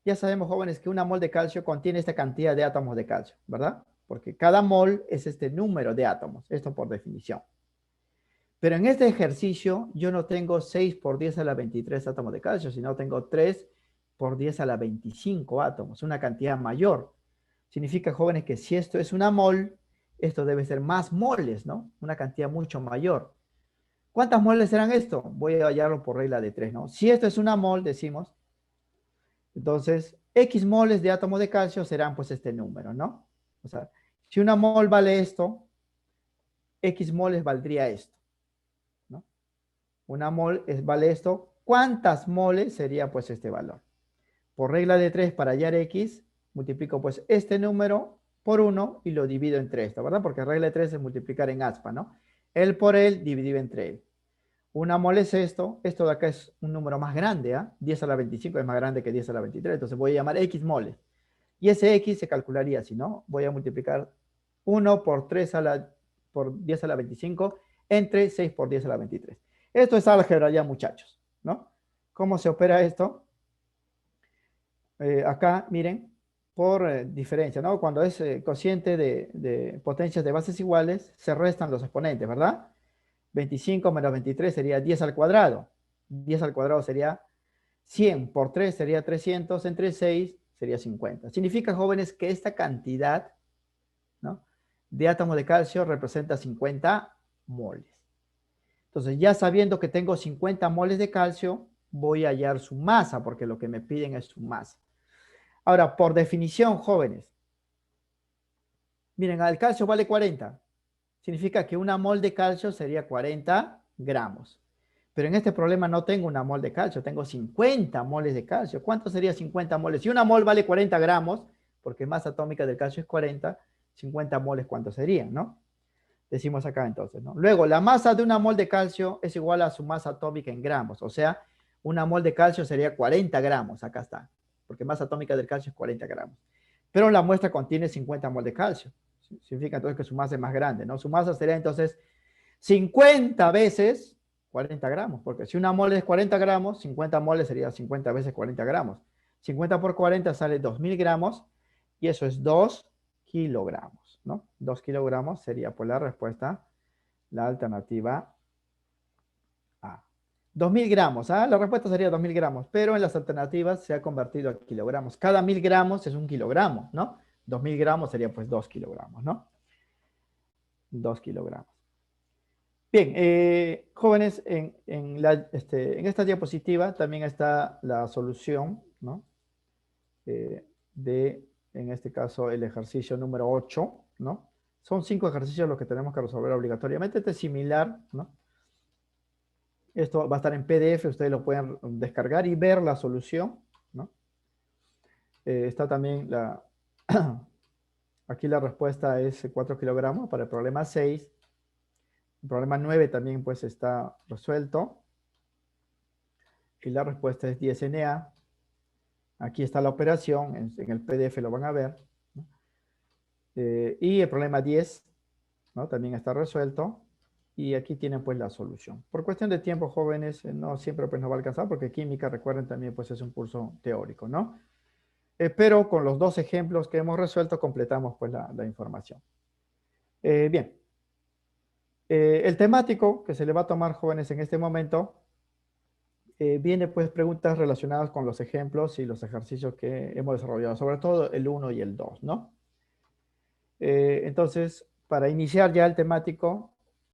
ya sabemos, jóvenes, que una mol de calcio contiene esta cantidad de átomos de calcio, ¿verdad? Porque cada mol es este número de átomos, esto por definición. Pero en este ejercicio yo no tengo 6 por 10 a la 23 átomos de calcio, sino tengo 3 por 10 a la 25 átomos, una cantidad mayor. Significa, jóvenes, que si esto es una mol, esto debe ser más moles, ¿no? Una cantidad mucho mayor. ¿Cuántas moles serán esto? Voy a hallarlo por regla de 3, ¿no? Si esto es una mol, decimos, entonces X moles de átomos de calcio serán pues este número, ¿no? O sea, si una mol vale esto, X moles valdría esto. Una mol vale esto. ¿Cuántas moles sería pues este valor? Por regla de 3 para hallar X, multiplico pues este número por 1 y lo divido entre esto, ¿verdad? Porque regla de 3 es multiplicar en aspa, ¿no? El por él dividido entre él. Una mol es esto de acá es un número más grande, ¿ah? 10 a la 25 es más grande que 10 a la 23, entonces voy a llamar X moles. Y ese X se calcularía así, ¿no? Voy a multiplicar 1 por 3 por 10 a la 25 entre 6 por 10 a la 23. Esto es álgebra ya, muchachos, ¿no? ¿Cómo se opera esto? Acá, miren, por diferencia, ¿no? Cuando es cociente de potencias de bases iguales, se restan los exponentes, ¿verdad? 25 menos 23 sería 10 al cuadrado. 10 al cuadrado sería 100 por 3 sería 300 entre 6 sería 50. Significa, jóvenes, que esta cantidad, ¿no?, de átomos de calcio representa 50 moles. Entonces, ya sabiendo que tengo 50 moles de calcio, voy a hallar su masa, porque lo que me piden es su masa. Ahora, por definición, jóvenes, miren, el calcio vale 40. Significa que una mol de calcio sería 40 gramos. Pero en este problema no tengo una mol de calcio, tengo 50 moles de calcio. ¿Cuánto sería 50 moles? Si una mol vale 40 gramos, porque masa atómica del calcio es 40, 50 moles, ¿cuánto serían, no? Decimos acá entonces, ¿no? Luego, la masa de una mol de calcio es igual a su masa atómica en gramos. O sea, una mol de calcio sería 40 gramos. Acá está. Porque masa atómica del calcio es 40 gramos. Pero la muestra contiene 50 mol de calcio. Significa entonces que su masa es más grande, ¿no? Su masa sería entonces 50 veces 40 gramos. Porque si una mol es 40 gramos, 50 moles sería 50 veces 40 gramos. 50 por 40 sale 2000 gramos. Y eso es 2 kilogramos, ¿no? 2 kilogramos sería pues la respuesta, la alternativa A. 2000 gramos, ¿ah? La respuesta sería 2000 gramos, pero en las alternativas se ha convertido a kilogramos. Cada 1000 gramos es un kilogramo, ¿no? 2000 gramos sería pues 2 kilogramos, ¿no? 2 kilogramos. Bien, jóvenes, en esta diapositiva también está la solución, ¿no? En este caso, el ejercicio número 8, ¿no? Son 5 ejercicios los que tenemos que resolver obligatoriamente. Este es similar, ¿no? Esto va a estar en PDF, ustedes lo pueden descargar y ver la solución, ¿no? Está también aquí la respuesta es 4 kilogramos para el problema 6. El problema 9 también pues está resuelto. Y la respuesta es 10 Na. Aquí está la operación, en el PDF lo van a ver, ¿no? Y el problema 10, ¿no?, también está resuelto. Y aquí tienen pues la solución. Por cuestión de tiempo, jóvenes, no siempre pues nos va a alcanzar porque química, recuerden, también pues es un curso teórico, ¿no? Pero con los 2 ejemplos que hemos resuelto completamos pues la información. Bien. El temático que se le va a tomar, jóvenes, en este momento, viene pues preguntas relacionadas con los ejemplos y los ejercicios que hemos desarrollado, sobre todo el 1 y el 2, ¿no? Entonces, para iniciar ya el temático,